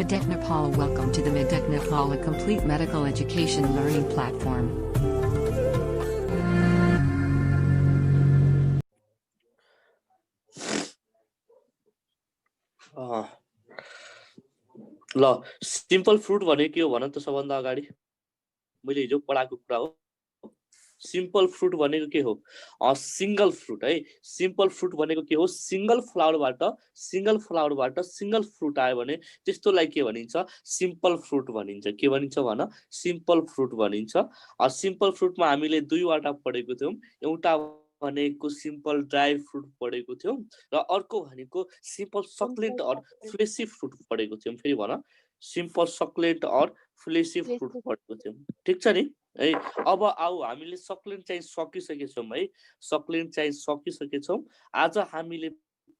Medec Nepal. Welcome to the Medec Nepal, a complete medical education learning platform. ल simple fruit भने के हो भन त सबभन्दा अगाडि मैले हिजो पढाएको कुरा हो सिम्पल फ्रुट भनेको के हो सिंगल फ्रुट है सिम्पल फ्रुट भनेको के हो सिंगल फ्लावरबाट सिंगल फ्रुट आयो भने त्यस्तोलाई के भनिन्छ सिम्पल फ्रुट भनिन्छ के भनिन्छ भन सिम्पल फ्रुट भनिन्छ सिम्पल फ्रुटमा हामीले दुईवटा पढेको थियौं एउटा भनेको सिम्पल ड्राई फ्रुट पढेको थियौं र अर्को भनेको सिम्पल सक्लेन्ट अर फ्लेसी फ्रुट पढेको थियौं फेरि भन सिम्पल सक्लेन्ट अर फ्लेसी फ्रुट पढेको थियौं ठीक छ नि है अब आऊ हामीले सक्लेन्ट चाहिँ सकिसकेछौं है सक्लेन्ट चाहिँ सकिसकेछौं आज हामीले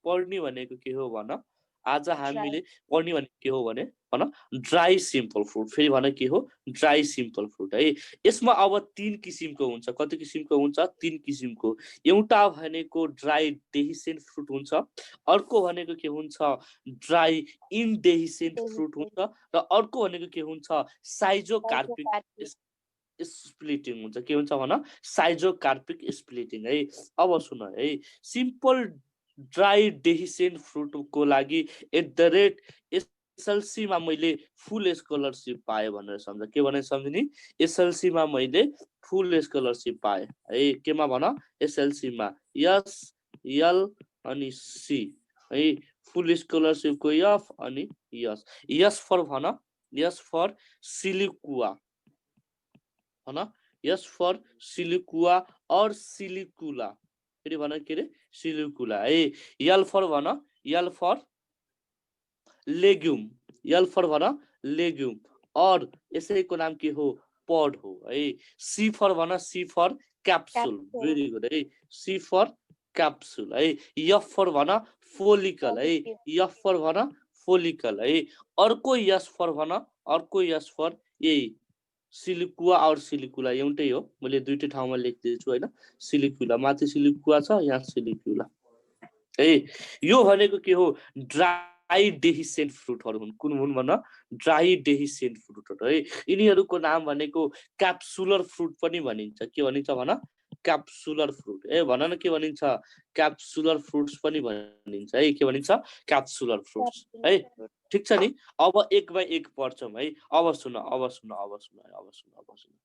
पढ्ने भनेको के हो भन आज हामीले पढ्ने भनेको के हो भने भन ड्राई सिम्पल फ्रुट फेरि भन के हो ड्राई सिम्पल फ्रुट है यसमा अब तीन किसिमको हुन्छ कति किसिमको हुन्छ तीन किसिमको एउटा भनेको ड्राई डेहिसेन्ट फ्रुट हुन्छ अर्को भनेको के हुन्छ ड्राई इनडेहिसेन्ट फ्रुट हुन्छ र अर्को भनेको के हुन्छ साइजोकार्पिक स्प्लिटिङ हुन्छ के हुन्छ भन साइजोकार्पिक स्प्लिटिङ है अब सुन है सिम्पल ड्राई डेहिसेन्ट फ्रुटको लागि एसएलसी मा मैले फुल स्कलरशिप पाएँ भनेर सम्झ के भने सम्झिनी एसएलसी मा मैले फुल स्कलरशिप पाएँ है केमा भन एसएलसी मा यस एल अनि सी है फुल स्कलरशिपको एफ अनि यस यस फर भन यस फर सिलिकुवा भन यस फर सिलिकुवा और सिलिकुला फेरि भन के रे सिलिकुला है यल फर भन L for legume L for भन लेग्युम और यसैको नाम के हो पड हो है सी फर भन C for capsule very good है सी फर क्याप्सुल है एफ फर भन फोलिकल है एफ फर भन फोलिकल है अर्को यस फर भन अर्को यस फर यही सिलिकुवा और सिलिकुला एउटै हो मैले दुईटै ठाउँमा लेख्दिछु हैन सिलिकुला माथि सिलिकुवा छ यहाँ सिलिकुला है यो भनेको के हो ड्राई डेहिसेन्ट फ्रुटहरु हुन् कुन हुन् भन्न ड्राई डेहिसेन्ट फ्रुटहरु है यिनीहरुको नाम भनेको क्याप्सुलर फ्रुट पनि भनिन्छ के भनिन्छ भन क्याप्सुलर फ्रुट ए भन न के भनिन्छ क्याप्सुलर फ्रुट्स पनि भनिन्छ है के भनिन्छ क्याप्सुलर फ्रुट्स है ठीक छ नि अब एक बाइ एक पढ्छौं है अब सुन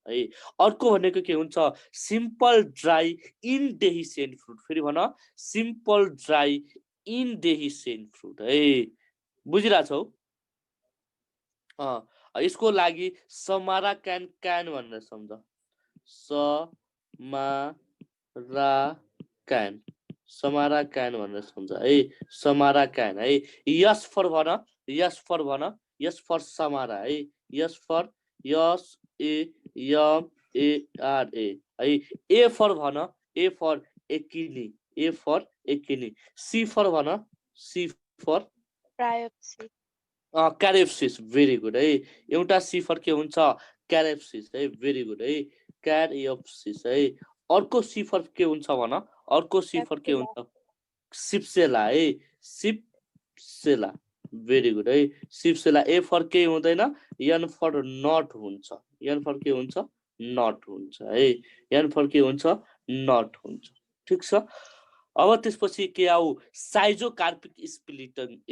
है अर्को भनेको के हुन्छ सिम्पल ड्राई इनडेहिसेन्ट फ्रुट फेरि भन सिम्पल ड्राई इनडेहिसेन्ट फ्रुट है बुझिरा छौ यसको लागि समारा क्यान भनेर सम्झ समारा क्यान भनेर सम्झ है समारा क्यान है यस फर भन यस फर समारा है S for S A M A R A है ए फर भन A for achene C for भन C for caryopsis very good है एउटा सी फर के हुन्छ क्यारेप्सिस है भेरी गुड है क्यारेप्सिस है अर्को सी फर के हुन्छ भन अर्को सी फर के हुन्छ सिप्सेला है सिप्सेला भेरी गुड है सिप्सेला ए फर के हुँदैन एन फर नट हुन्छ एन फर के हुन्छ नट हुन्छ है एन फर के हुन्छ नट हुन्छ ठीक छ अब त्यसपछि के आऊ साइजोकार्पिक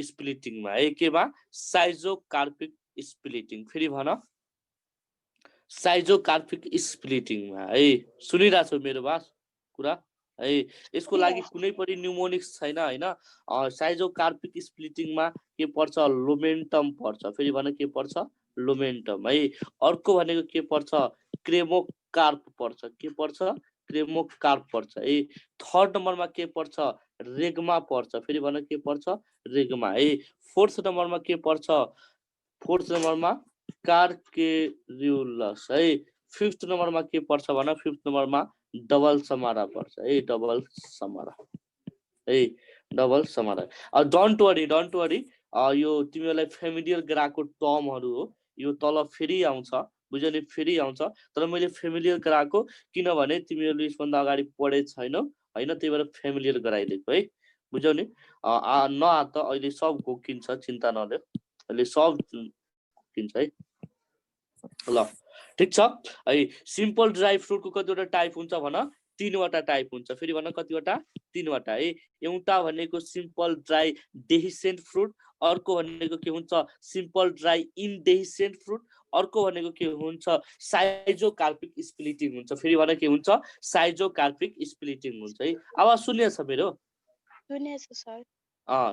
स्प्लिटिङमा है केमा साइजोकार्पिक स्प्लिटिङ फेरि भन साइजोकार्पिक स्प्लिटिङमा है सुनिराछौ मेरो बास कुरा है यसको लागि कुनै पनि न्युमोनिक्स छैन हैन साइजोकार्पिक स्प्लिटिङमा के पर्छ लोमेन्टम पर्छ फेरि भन के पर्छ लोमेन्टम है अर्को भनेको के पर्छ क्रेमोकार्प पर्छ के पर्छ क्रेमोकार्प पर्छ है थर्ड नम्बरमा के पर्छ रेगमा पर्छ फेरि भन के पर्छ रेगमा है फोर्थ नम्बरमा के पर्छ फोर्थ नम्बरमा कार्केरियुलस है फिफ्थ नम्बरमा के पर्छ भन फिफ्थ नम्बरमा डबल समारा पर्छ है डबल समारा डोन्ट वरी यो तिमीहरुलाई फेमिलियर गराएको टर्महरु हो यो तल फेरि आउँछ बुझ्यौ नि फेरि आउँछ तर मैले फेमिलियर गराएको किनभने तिमीहरुले यसभन्दा अगाडि पढे छैनौ हैन त्यही भएर फेमिलियर गराइदिएको है बुझ्यौ नि न त अहिले सब घोकिन्छ चिन्ता नले अहिले सब किन्छ है ल ठीक छ है सिम्पल ड्राई फ्रुटको कतिवटा टाइप हुन्छ भन 3वटा टाइप हुन्छ फेरि भन कतिवटा 3वटा है एउटा भनेको सिम्पल ड्राई डेहिसेन्ट फ्रुट अर्को भनेको के हुन्छ सिम्पल ड्राई इनडेहिसेन्ट फ्रुट अर्को भनेको के हुन्छ साइजोकार्पिक स्प्लिटिङ हुन्छ फेरि भन के हुन्छ साइजोकार्पिक स्प्लिटिङ हुन्छ है आवाज सुनिएछ मेरो सुनेछ सर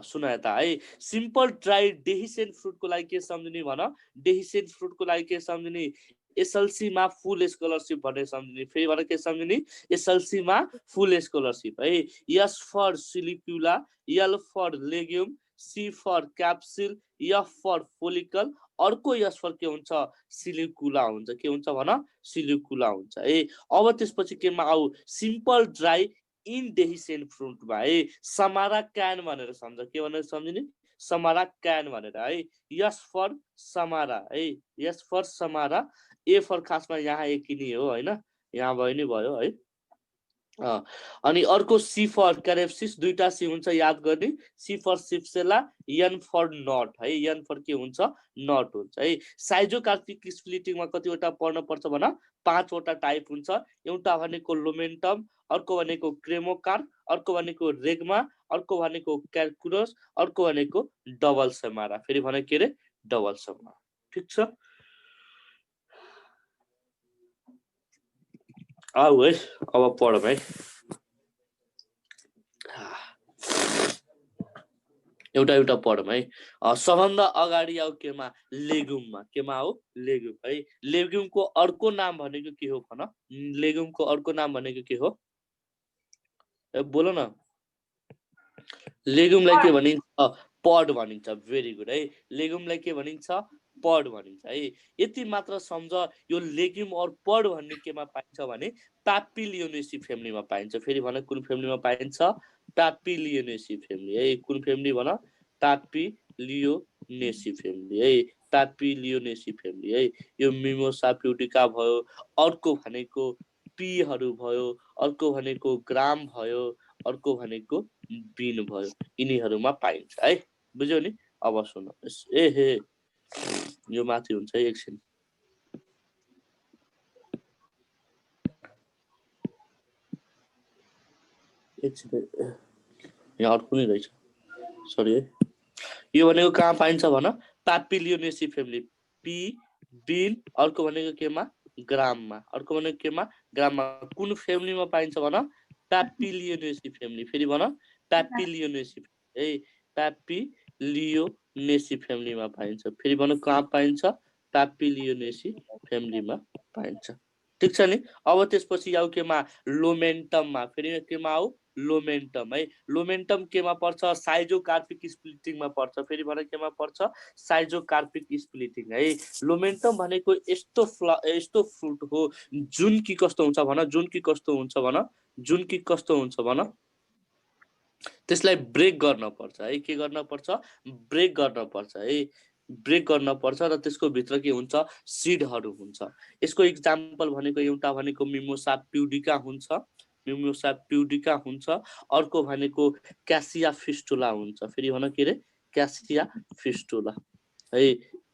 सुनाए त है सिम्पल ड्राई डेहिसेन्ट फ्रुटको लागि के सम्झिने भन डेहिसेन्ट फ्रुटको लागि के सम्झिने एसएलसीमा फुल स्कलरशिप भन्ने सम्झिने फेरि भन के सम्झिने एसएलसीमा फुल स्कलरशिप है S for silicula L for legume C for capsule F for follicle अर्को एस फर के हुन्छ सिलिक्युला हुन्छ के हुन्छ भन सिलिक्युला हुन्छ है अब त्यसपछि केमा आऊ सिम्पल ड्राई इनडेहिसेन्ट फ्रुटमा है समारा क्यान भनेर सम्झ के भनेर सम्झिने समारा क्यान भनेर है यस फर समारा है S for Samara A for खासमा यहाँ एकिनी हो हैन यहाँ भयो नि भयो है अनि अर्को सी फर क्यारेप्सिस दुईटा सी हुन्छ याद गर्ने C for cypsela N for nut है एन फर के हुन्छ नट हुन्छ है साइजोकार्पिक स्प्लिटिङमा कतिवटा पढ्न पर्छ भन 5वटा टाइप हुन्छ एउटा भनेको लोमेन्टम अर्को भनेको क्रेमोकार अर्को भनेको रेग्मा अर्को भनेको क्याल्कुलस अर्को भनेको डबल समारा फेरि भने के रे डबल समारा ठीक छ आऊ है अब पढौँ है एउटा पढौँ है सबभन्दा अगाडि आऊ केमा लेगुममा हो लेगुम है लेगुमको अर्को नाम भनेको के हो भन लेगुमको अर्को नाम भनेको के हो बोल न लेगुमलाई के भनिन्छ पड भनिन्छ भेरी गुड है लेगुमलाई के भनिन्छ पड भनिन्छ है यति मात्र सम्झ यो लेग्युम और पड भन्ने केमा पाइन्छ भने प्यापिलियोनेसी फ्यामिलीमा पाइन्छ फेरि भन कुन फ्यामिलीमा पाइन्छ प्यापिलियोनेसी फ्यामिली है कुन फ्यामिली भन प्यापिलियोनेसी फ्यामिली है प्यापिलियोनेसी फ्यामिली है यो मिमोसा प्युटिका भयो अर्को भनेको पीहरू भयो अर्को भनेको ग्राम भयो अर्को भनेको बिन भयो यिनीहरूमा पाइन्छ है बुझ्यौ नि अब सुन ए हे यो माथि हुन्छ है एकछिन यहाँ अर्को नै रहेछ सरी है यो भनेको कहाँ पाइन्छ भन प्यापिलियोनेसी फ्यामिली पी बिन अर्को भनेको केमा ग्राममा अर्को भनेको केमा ग्राममा कुन फ्यामिलीमा पाइन्छ भन प्यापिलियोनेसी फ्यामिली फेरि भन प्यापिलियोनेसी है प्यापिलियोनेसी फ्यामिलीमा पाइन्छ फेरि भन कहाँ पाइन्छ प्यापिलियोनेसी फ्यामिलीमा पाइन्छ ठीक छ नि अब त्यसपछि आऊ केमा लोमेन्टममा फेरि केमा आऊ लोमेन्टम है लोमेन्टम केमा पर्छ साइजोकार्पिक स्प्लिटिङमा पर्छ फेरि भन केमा पर्छ साइजोकार्पिक स्प्लिटिङ है लोमेन्टम भनेको यस्तो फ्रुट हो जुन कि कस्तो हुन्छ भन जुन कि कस्तो हुन्छ भन जुन कि कस्तो हुन्छ भन त्यसलाई ब्रेक गर्न पर्छ है के गर्न पर्छ ब्रेक गर्न पर्छ है ब्रेक गर्न पर्छ र त्यसको भित्र के हुन्छ सीडहरू हुन्छ यसको एक्जाम्पल भनेको एउटा भनेको मिमोसा प्युडिका हुन्छ मिमोसा प्युडिका हुन्छ अर्को भनेको क्यासिया फिस्टुला हुन्छ फेरि भन के रे क्यासिया फिस्टुला है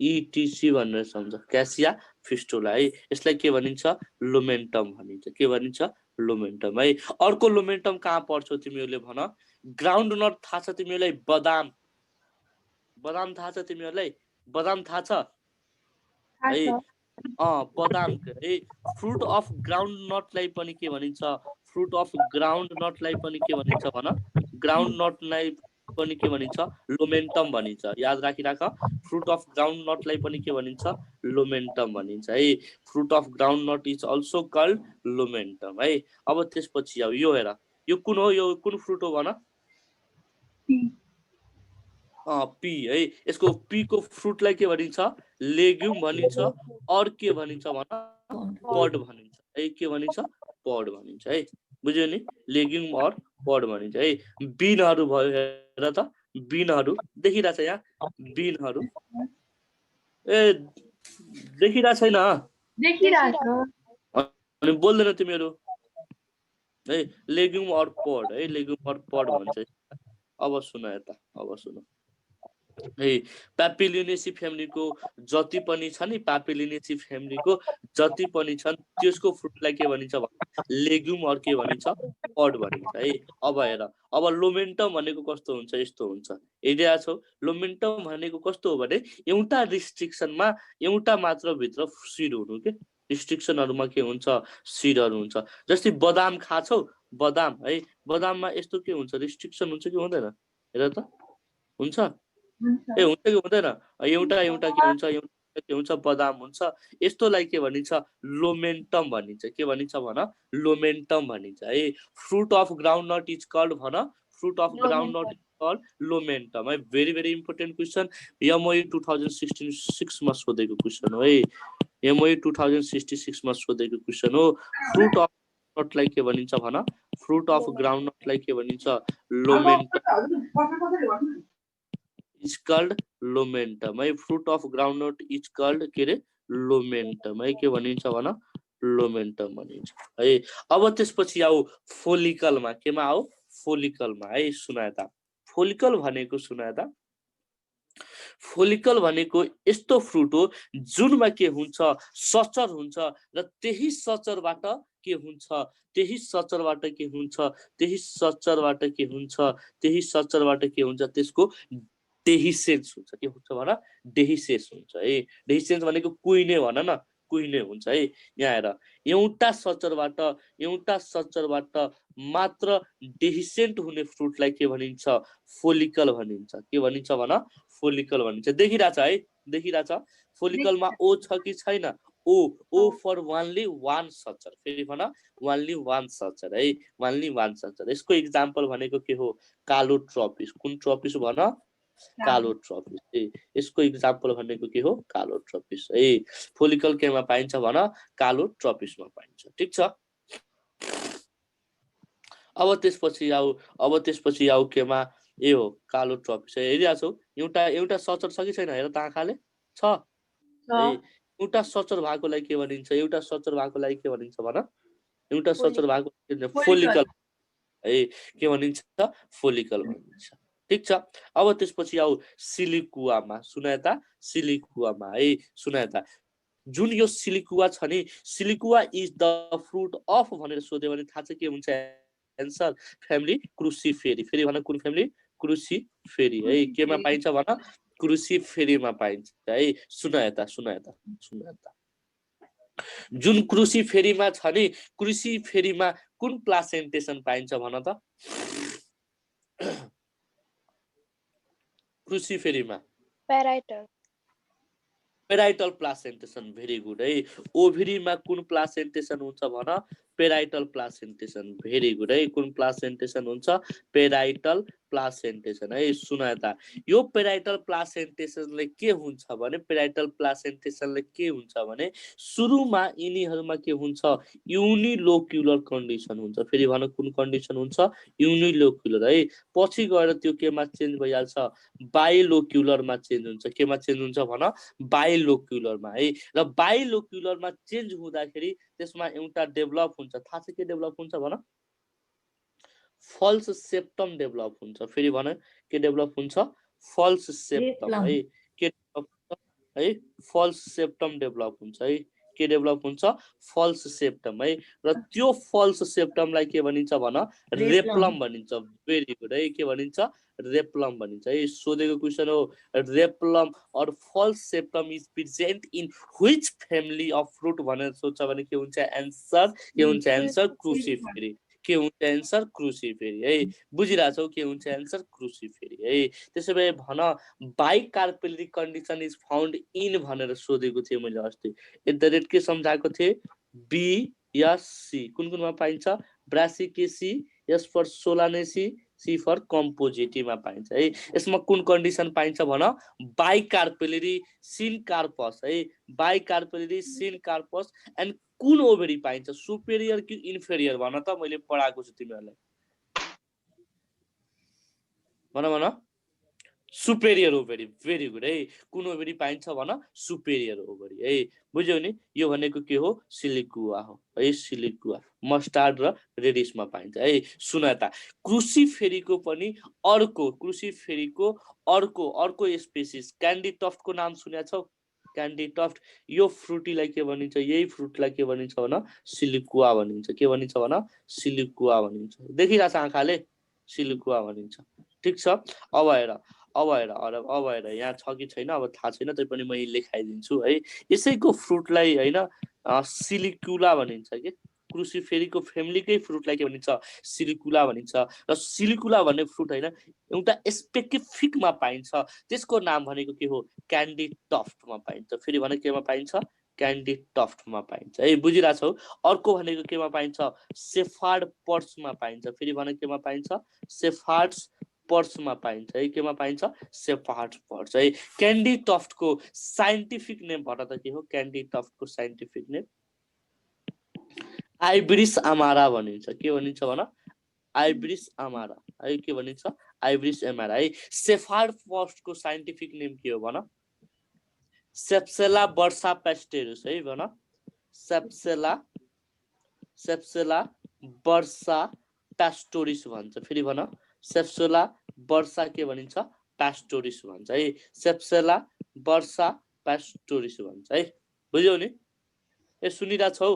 इटिसी भनेर सम्झ क्यासिया फिस्टुला है यसलाई के भनिन्छ लोमेन्टम भनिन्छ के भनिन्छ लोमेन्टम है अर्को लोमेन्टम कहाँ पर्छ तिमीहरूले भन ग्राउन्ड नट थाहा छ तिमीहरूलाई बदाम बदाम थाहा छ तिमीहरूलाई बदाम थाहा छ है बदाम है फ्रुट अफ ग्राउन्ड नटलाई पनि के भनिन्छ फ्रुट अफ ग्राउन्ड नटलाई पनि के भनिन्छ भन ग्राउन्ड नटलाई पनि के भनिन्छ लोमेन्टम भनिन्छ याद राखिराख फ्रुट अफ ग्राउन्ड नटलाई पनि के भनिन्छ लोमेन्टम भनिन्छ है fruit of ground nut is also called lomentum है अब त्यसपछि अब यो हेर यो कुन हो यो कुन फ्रुट हो भन पी है यसको पी को फ्रुटलाई के भनिन्छ लेग्युम भनिन्छ और के भनिन्छ भन पड भनिन्छ है के भनिन्छ पड भनिन्छ है बुझ्यो नि लेग्युम और पड भनिन्छ है बिनहरू भयो हेर त बिनहरू देखिरा छ यहाँ बिनहरू ए देखिरा छैन देखिरा छ अनि बोल्दैन तिमीहरू है लेग्युम और पड है लेग्युम और पड भन्छ अब सुन यता अब सुन है प्यापिलिनेसी फ्यामिलीको जति पनि छ नि प्यापिलिनेसी फ्यामिलीको जति पनि छन् त्यसको फ्रुटलाई के भनिन्छ लेग्युम अर के भनिन्छ पड भनिन्छ है। अब हेर अब लोमेन्टम भनेको कस्तो हुन्छ यस्तो हुन्छ हेरिरहेको छौ लोमेन्टम भनेको कस्तो हो भने एउटा रिस्ट्रिक्सनमा एउटा मात्र भित्र सिड हुनु के रिस्ट्रिक्सनहरुमा के हुन्छ सिडहरु हुन्छ जस्तै बदाम खाछौ बदाम है बदाममा यस्तो के हुन्छ रिस्ट्रिक्सन हुन्छ कि हुँदैन हेर त हुन्छ ए हुन्छ कि हुँदैन एउटा एउटा के हुन्छ एउटा के हुन्छ बदाम हुन्छ यस्तोलाई के भनिन्छ लोमेन्टम भनिन्छ के भनिन्छ भन लोमेन्टम भनिन्छ है fruit of groundnut is called भन fruit of groundnut is called lomentum है very very important question MoE 2066 मा सोधेको क्वेशन हो है एमओई 2066 मा सोधेको क्वेशन हो फ्रुट अफ ग्राउन्डनटलाई के भनिन्छ भन फ्रुट अफ ग्राउन्डनटलाई के भनिन्छ लोमेन्टम is called लोमेन्टम है fruit of groundnut is called के रे लोमेन्टम है के भनिन्छ भन लोमेन्टम भनिन्छ है अब त्यसपछि आऊ फोलिकलमा केमा आऊ फोलिकलमा है सुनाएता फोलिकल भनेको सुनाएता फोलिकल भनेको यस्तो फ्रुट हो जुनमा के हुन्छ सचर हुन्छ र त्यही सचरबाट के हुन्छ त्यही सचरबाट के हुन्छ त्यही सचरबाट के हुन्छ त्यही सचरबाट के हुन्छ त्यसको डेहिसेन्स हुन्छ के हुन्छ भन डेहिसेन्स हुन्छ है डेहिसेन्स भनेको कुइने भन न कुइने हुन्छ है यहाँ हेर एउटा सचरबाट मात्र डेहिसेन्ट हुने फ्रुटलाई के भनिन्छ फोलिकल भनिन्छ के भनिन्छ भन फोलिकल भनिन्छ देखिराछ है देखिराछ फोलिकलमा ओ छ कि छैन ओ फर ओन्ली वान सचर फेरि भन ओन्ली वान सचर है ओन्ली वान सचर यसको एक्जाम्पल भनेको के हो कालो ट्रपिस कुन ट्रपिस भन कालो ट्रपिस यसको एक्जाम्पल भनेको के हो कालो ट्रपिस है फोलिकल केमा पाइन्छ भन कालो ट्रपिसमा पाइन्छ ठीक छ अब त्यसपछि आऊ केमा ए हो कालो ट्रपिस हेरिरहेको छौ एउटा सचर छ कि छैन हेर त आँखाले छ है एउटा सचर भएकोलाई के भनिन्छ एउटा सचर भएकोलाई के भनिन्छ भन एउटा सचर भएको फोलिकल है के भनिन्छ फोलिकल भनिन्छ ठीक छ अब त्यसपछि आऊ सिलिकुवामा सुनाएता सिलिकुवामा है सुनाएता जुन यो सिलिकुवा छ नि सिलिकुवा इज द फ्रुट अफ भनेर सोध्यो भने थाहा छ के हुन्छ एन्सर फ्यामिली क्रुसिफेरी फेरि भन कुन फ्यामिली क्रुसिफेरी है केमा पाइन्छ भन क्रुसिफेरीमा पाइन्छ है सुनाएता जुन क्रुसिफेरीमा छ नि क्रुसिफेरीमा कुन प्लासेन्टेसन पाइन्छ भन त क्रुसिफेरीमा पेराइटल प्लासेन्टेसन भेरी गुड है ओभेरीमा कुन प्लासेन्टेसन हुन्छ भन पेराइटल प्लासेन्टेसन भेरी गुड है कुन प्लासेन्टेसन हुन्छ पेराइटल प्लासेन्टेसन है सुनाएता यो पेराइटल प्लासेन्टेसनले के हुन्छ भने पेराइटल प्लासेन्टेसनले के हुन्छ भने सुरुमा यिनीहरुमा के हुन्छ युनिलोक्युलर कन्डिसन हुन्छ फेरि भन कुन कन्डिसन हुन्छ युनिलोक्युलर है पछि गएर त्यो केमा चेन्ज भइहाल्छ बाइलोक्युलरमा चेन्ज हुन्छ केमा चेन्ज हुन्छ भन बाइलोक्युलरमा है र बाइलोक्युलरमा चेन्ज हुँदाखेरि त्यसमा एउटा डेभलप हुन्छ थाहा छ के डेभलप हुन्छ भन फल्स सेप्टम डेभलप हुन्छ फेरि भन के डेभलप हुन्छ फल्स सेप्टम है के है फल्स सेप्टम डेभलप हुन्छ है के डेभलप हुन्छ फल्स सेप्टम है र त्यो फल्स सेप्टमलाई के भनिन्छ भन रेप्लम भनिन्छ भेरी गुड है के भनिन्छ रेप्लम भनिन्छ है सोधेको क्वेशन हो रेप्लम और false septum is present in which family of fruit भनेर सोध्छ भने के हुन्छ एन्सर क्रुसिफेरी के हुन्छ एन्सर क्रुसिफेरी है बुझिरहेछौ के हुन्छ एन्सर क्रुसिफेरी है त्यसैले भन बाइकार्पेलिरी कन्डिसन इज फाउन्ड इन भनेर सोधेको थिए मैले अस्ति एट द रेट के सम्झाएको थिए बी एस सी कुन कुनमा पाइन्छ Brassicaceae S for Solanaceae C for कम्पोजिटीमा पाइन्छ है यसमा कुन कन्डिसन पाइन्छ भन बाइकार्पेलिरी सिनकार्पस है बाइकार्पेलिरी सिनकार्पस एन्ड कुन ओभेरी पाइन्छ सुपेरियर कि इन्फेरियर भन त मैले पढाएको छु तिमीहरुलाई भन सुपेरियर ओभरी भेरी गुड है कुन ओभरी पाइन्छ भन सुपेरियर ओभरी है बुझ्यौ नि यो भनेको के हो सिलिकुवा हो है सिलिकुवा मस्टार्ड र रेडिसमा पाइन्छ है सुन त क्रुसिफेरीको पनि अर्को स्पेसिस क्यान्डी टफ्टको नाम सुनेको छौ क्यान्डी टफ्ट यो फ्रुटीलाई के भनिन्छ यही फ्रुटलाई के भनिन्छ भन सिलिकुवा भनिन्छ के भनिन्छ भन सिलिकुवा भनिन्छ देखिरहेछ आँखाले सिलिकुवा भनिन्छ ठीक छ अब हेर यहाँ छ कि छैन अब थाहा छैन तैपनि म लेखाइदिन्छु है यसैको फ्रुटलाई हैन सिलिकुला भनिन्छ के क्रुसिफेरीको फ्यामिलीकै फ्रुटलाई के भनिन्छ सिलिकुला भनिन्छ र सिलिकुला भन्ने फ्रुट हैन एउटा स्पेसिफिकमा पाइन्छ त्यसको नाम भनेको के हो क्यान्डी टफ्टमा पाइन्छ फेरि भने केमा पाइन्छ क्यान्डी टफ्टमा पाइन्छ है बुझिरहेछौ अर्को भनेको केमा पाइन्छ सेफार्ड पर्समा पाइन्छ फेरि भने केमा पाइन्छ सेफार्ड पर्समा पाइन्छ है केमा पाइन्छ सेफार्ड पर्स है क्यान्डी टफ्टको साइन्टिफिक नेम भन त के हो क्यान्डी टफ्टको साइन्टिफिक नेम आइब्रिस अमारा भनिन्छ के भनिन्छ भन आइब्रिस अमारा है के भनिन्छ आइब्रिस अमारा है सेफार्ड पर्सको साइन्टिफिक नेम के हो भन सेप्सेला बर्सा पेस्टेरुस है भन सेप्सेला बर्सा पेस्टोरिस भन्छ फेरि भन सेप्सेला बर्सा के भनिन्छ पेस्टोरिस भन्छ है सेप्सेला बर्सा पेस्टोरिस भन्छ है बुझ्यौ नि ए सुनिरा छौ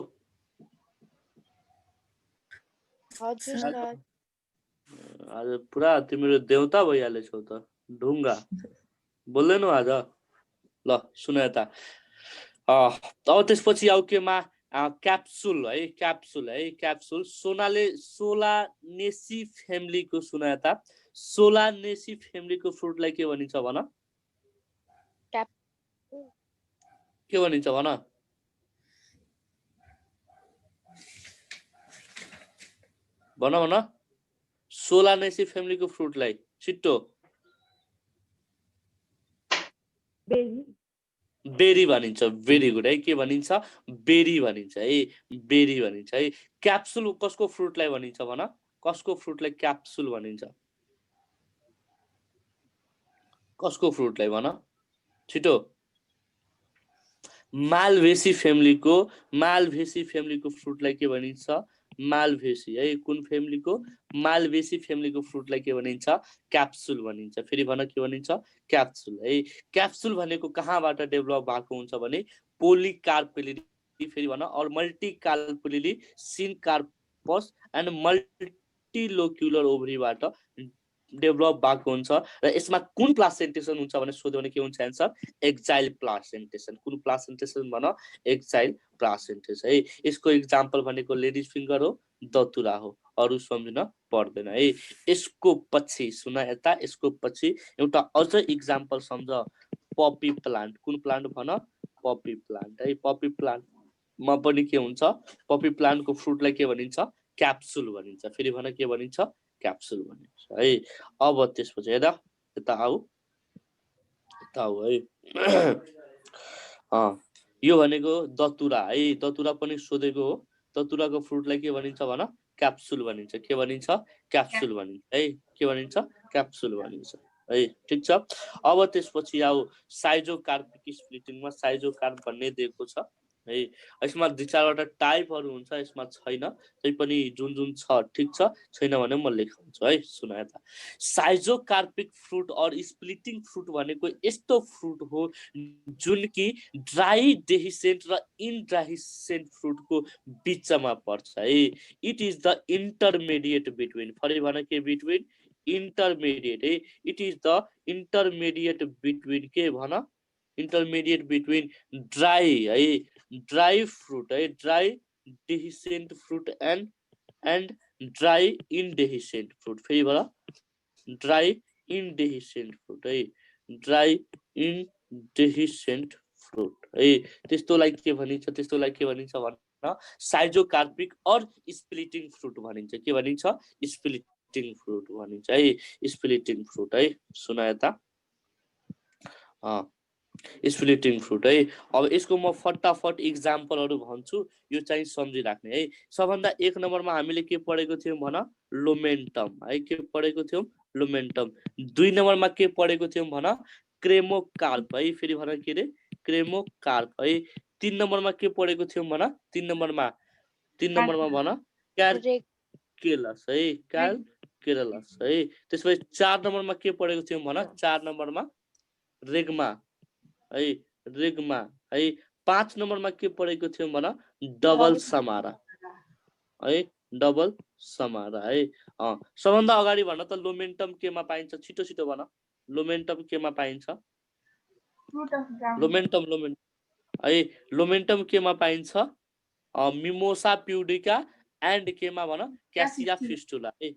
हजुर सर आज पुरा तिम्रो देउता भइहालेछौ त ढुङ्गा बोल्दैनौ आज ल सुन यता अब त्यसपछि आउ केमा क्याप्सुल है क्याप्सुल सोलानेसी फ्यामिलीको सुन यता सोलानेसी फ्यामिलीको फ्रुटलाई के भनिन्छ भन के भनिन्छ भन भन सोलानेसी फ्यामिलीको फ्रुटलाई छिट्टो बेरी भनिन्छ भेरी गुड है के भनिन्छ बेरी भनिन्छ है क्याप्सुल कसको फ्रुटलाई भनिन्छ भन कसको फ्रुटलाई क्याप्सुल भनिन्छ कसको फ्रुटलाई भन छिटो मालभेसी फ्यामिलीको फ्रुटलाई के भनिन्छ मालभेसी है कुन फ्यामिलीको मालभेसी फ्यामिलीको फ्रुटलाई के भनिन्छ क्याप्सुल भनिन्छ फेरि भन के भनिन्छ क्याप्सुल है क्याप्सुल भनेको कहाँबाट डेभलप भएको हुन्छ भने पोलिकार्पेलिडी फेरि भन अर मल्टिकार्पेलिडी सिनकार्पस एन्ड मल्टिलोक्युलर ओभरीबाट डेभलप भएको हुन्छ र यसमा कुन प्लासेन्टेसन हुन्छ भने सोध्यो भने के हुन्छ एन्सर एक्जाइल प्लासेन्टेसन कुन प्लासेन्टेसन भन एक्जाइल प्लासेन्टेसन है यसको एक्जाम्पल भनेको लेडिज फिङ्गर हो दतुरा हो अरु सम्झिन पर्दैन है यसको पछि सुन यता यसको पछि एउटा अझ एक्जाम्पल सम्झ पपी प्लान्ट कुन प्लान्ट भन पपी प्लान्ट है पपी प्लान्टमा पनि के हुन्छ पपी प्लान्टको फ्रुटलाई के भनिन्छ क्याप्सुल भनिन्छ फेरि भन के भनिन्छ क्याप्सुल भनिन्छ है अब त्यसपछि हेर यता आऊ है यो भनेको दतुरा है दतुरा पनि सोधेको हो दतुराको फ्रुटलाई के भनिन्छ भन क्याप्सुल भनिन्छ के भनिन्छ क्याप्सुल भनिन्छ है के भनिन्छ क्याप्सुल भनिन्छ है ठीक छ अब त्यसपछि आऊ साइजोकार्पिक स्प्लिटिङमा साइजोकार्प भन्ने दिएको छ है यसमा दुई चारवटा टाइपहरु हुन्छ यसमा छैन तैपनि जुन जुन छ ठीक छ छैन भने म लेखाउँछु है सुन यता साइजोकार्पिक फ्रुट और स्प्लिटिङ फ्रुट भनेको यस्तो फ्रुट हो जुन कि ड्राई डेहिसेन्ट र इनड्राहिसेन्ट फ्रुटको बीचमा पर्छ है it is the intermediate between फरि भने के बिट्विन इंटरमिडिएट है it is the intermediate between के भन इंटरमिडिएट बिट्विन ड्राई fruit है dry dehiscent fruit and dry indehiscent fruit फेरि भन ड्राई indehiscent fruit है ड्राई indehiscent fruit है त्यस्तोलाई के भनिन्छ भन्न साइजोकार्पिक और स्प्लिटिङ फ्रुट भनिन्छ के भनिन्छ स्प्लिटिङ फ्रुट भनिन्छ है स्प्लिटिङ फ्रुट है सुन यता स्प्लिटिङ फ्रुट है अब यसको म फटाफट एक्जाम्पलहरु भन्छु यो चाहिँ सम्झिराख्ने है सबभन्दा एक नम्बरमा हामीले के पढेको थियौं भन लोमेन्टम है के पढेको थियौं लुमेन्टम। 2 नम्बरमा के पढेको थियौं भन क्रेमोकार्प है, फेरि भन के रे क्रेमोकार्प है। 3 नम्बरमा के पढेको थियौं भन 3 नम्बरमा भन क्याल्कुलस है, क्याल्कुलस है। त्यसपछि 4 नम्बरमा के पढेको थियौं भन 4 नम्बरमा रेग्मा है, रेग्मा है। 5 नम्बरमा के पढेको थियौं भन डबल समारा है, डबल समारा है। सबभन्दा अगाडि भन त लोमेन्टम केमा पाइन्छ, छिटो छिटो भन लोमेन्टम केमा पाइन्छ, लोमेन्टम है, लोमेन्टम केमा पाइन्छ मिमोसा प्युडिका एन्ड केमा भन क्यासिया फिस्टुला है,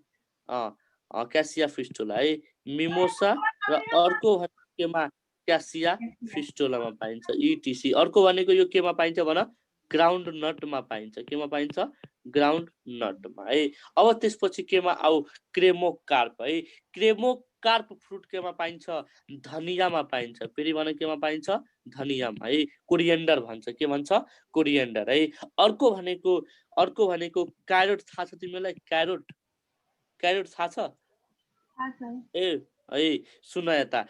क्यासिया फिस्टुला है, मिमोसा र अर्को केमा क्यासिया फिस्टुलामा पाइन्छ इटिसी। अर्को भनेको यो केमा पाइन्छ भन ग्राउन्ड नटमा पाइन्छ, केमा पाइन्छ ग्राउन्ड नटमा है। अब त्यसपछि केमा आउ क्रेमोकार्प है, क्रेमोकार्प फ्रुट केमा पाइन्छ धनियामा पाइन्छ, फेरि भन केमा पाइन्छ धनियामा है, कोरिएन्डर भन्छ, के भन्छ कोरिएन्डर है। अर्को भनेको क्यारोट थाहा छ तिमीलाई, क्यारोट थाहा छ ए है, सुन यता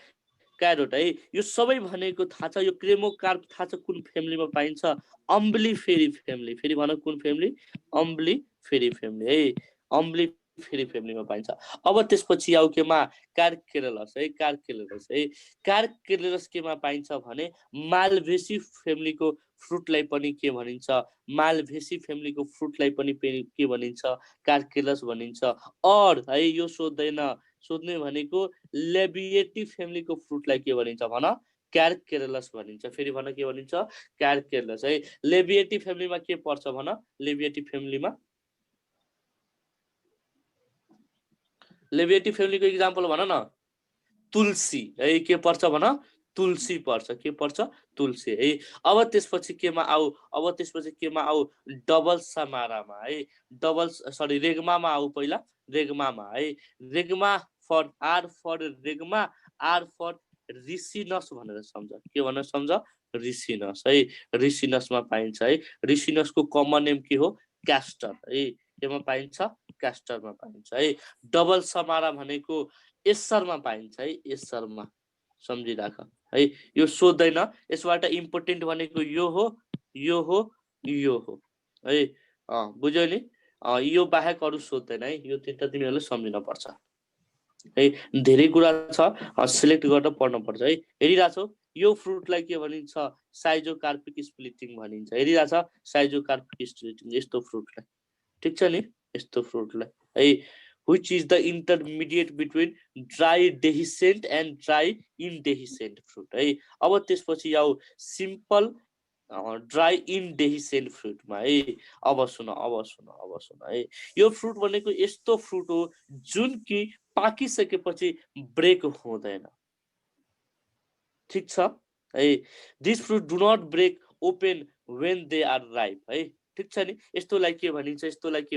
क्यारोट है, यो सबै भनेको थाहा छ। यो क्रेमोकार्प थाहा छ कुन फ्यामिलीमा पाइन्छ, अम्ब्लिफेरी फ्यामिली, फेरि भन कुन फ्यामिली अम्ब्लिफेरी फ्यामिली है, अम्ब्लिफेरी फ्यामिलीमा पाइन्छ। अब त्यसपछि आउ केमा कार्केलस है, कार्केलस है, कार्केलस केमा पाइन्छ भने मालभेसी फ्यामिलीको फ्रुटलाई पनि के भनिन्छ, मालभेसी फ्यामिलीको फ्रुटलाई पनि के भनिन्छ कार्केलस भनिन्छ। और है यो सोध्ने भनेको लेबिएटी फ्यामिलीको फ्रुटलाई के भनिन्छ भन क्यारकेरलस भनिन्छ, फेरि भन के भनिन्छ क्यारकेरलस है। लेबिएटी फ्यामिलीमा के पर्छ भन, लेबिएटी फ्यामिलीमा लेबिएटी फ्यामिलीको इक्जाम्पल भन न तुलसी है, के पर्छ भन तुलसी पर्छ, के पर्छ तुलसी है। अब त्यसपछि केमा आउ डबल समारामा है, रेग्मामा आउ पहिला रेग्मामा है, regma for R for regma, R for Ricinus भनेर सम्झ, के भनेर सम्झ रिसिनस है, रिसिनसमा पाइन्छ है। रिसिनसको कमन नेम के हो क्यास्टर है, केमा पाइन्छ क्यास्टरमा पाइन्छ है। डबल समारा भनेको एसरमा पाइन्छ है, एसरमा सम्झिराख है, यो सोध्दैन। यसबाट इम्पोर्टेन्ट भनेको यो हो है, बुझ्यौ नि, यो बाहेक अरू सोध्दैन है, यो तिनवटा तिमीहरूले सम्झिन पर्छ है। धेरै कुरा छ, सिलेक्ट गरेर पढ्नु पर्छ है। हेरिरहेछौ यो फ्रुटलाई के भनिन्छ साइजोकार्पिक स्प्लिटिङ भनिन्छ, हेरिरहेछ साइजोकार्पिक स्प्लिटिङ, यस्तो फ्रुटलाई, ठिक छ नि, यस्तो फ्रुटलाई है, which is the intermediate between dry dehiscent and dry indehiscent fruit है। अब त्यसपछि आउ सिम्पल ड्राई इनडेहिसेन्ट फ्रुटमा है। अब सुन है, यो फ्रुट भनेको यस्तो फ्रुट हो जुन कि पाकिसकेपछि ब्रेक हुँदैन, ठिक छ है। This fruit do not break open when they are ripe है, ठिक छ नि। यस्तोलाई के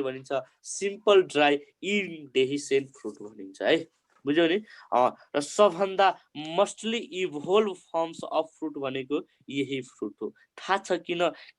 भनिन्छ सिम्पल ड्राई इनडेहिसेन्ट फ्रुट भनिन्छ है, बुझ्यौ नि। र सबभन्दा मोस्टली इभोल्भ फर्म्स अफ फ्रुट भनेको यही फ्रुट हो। थाहा छ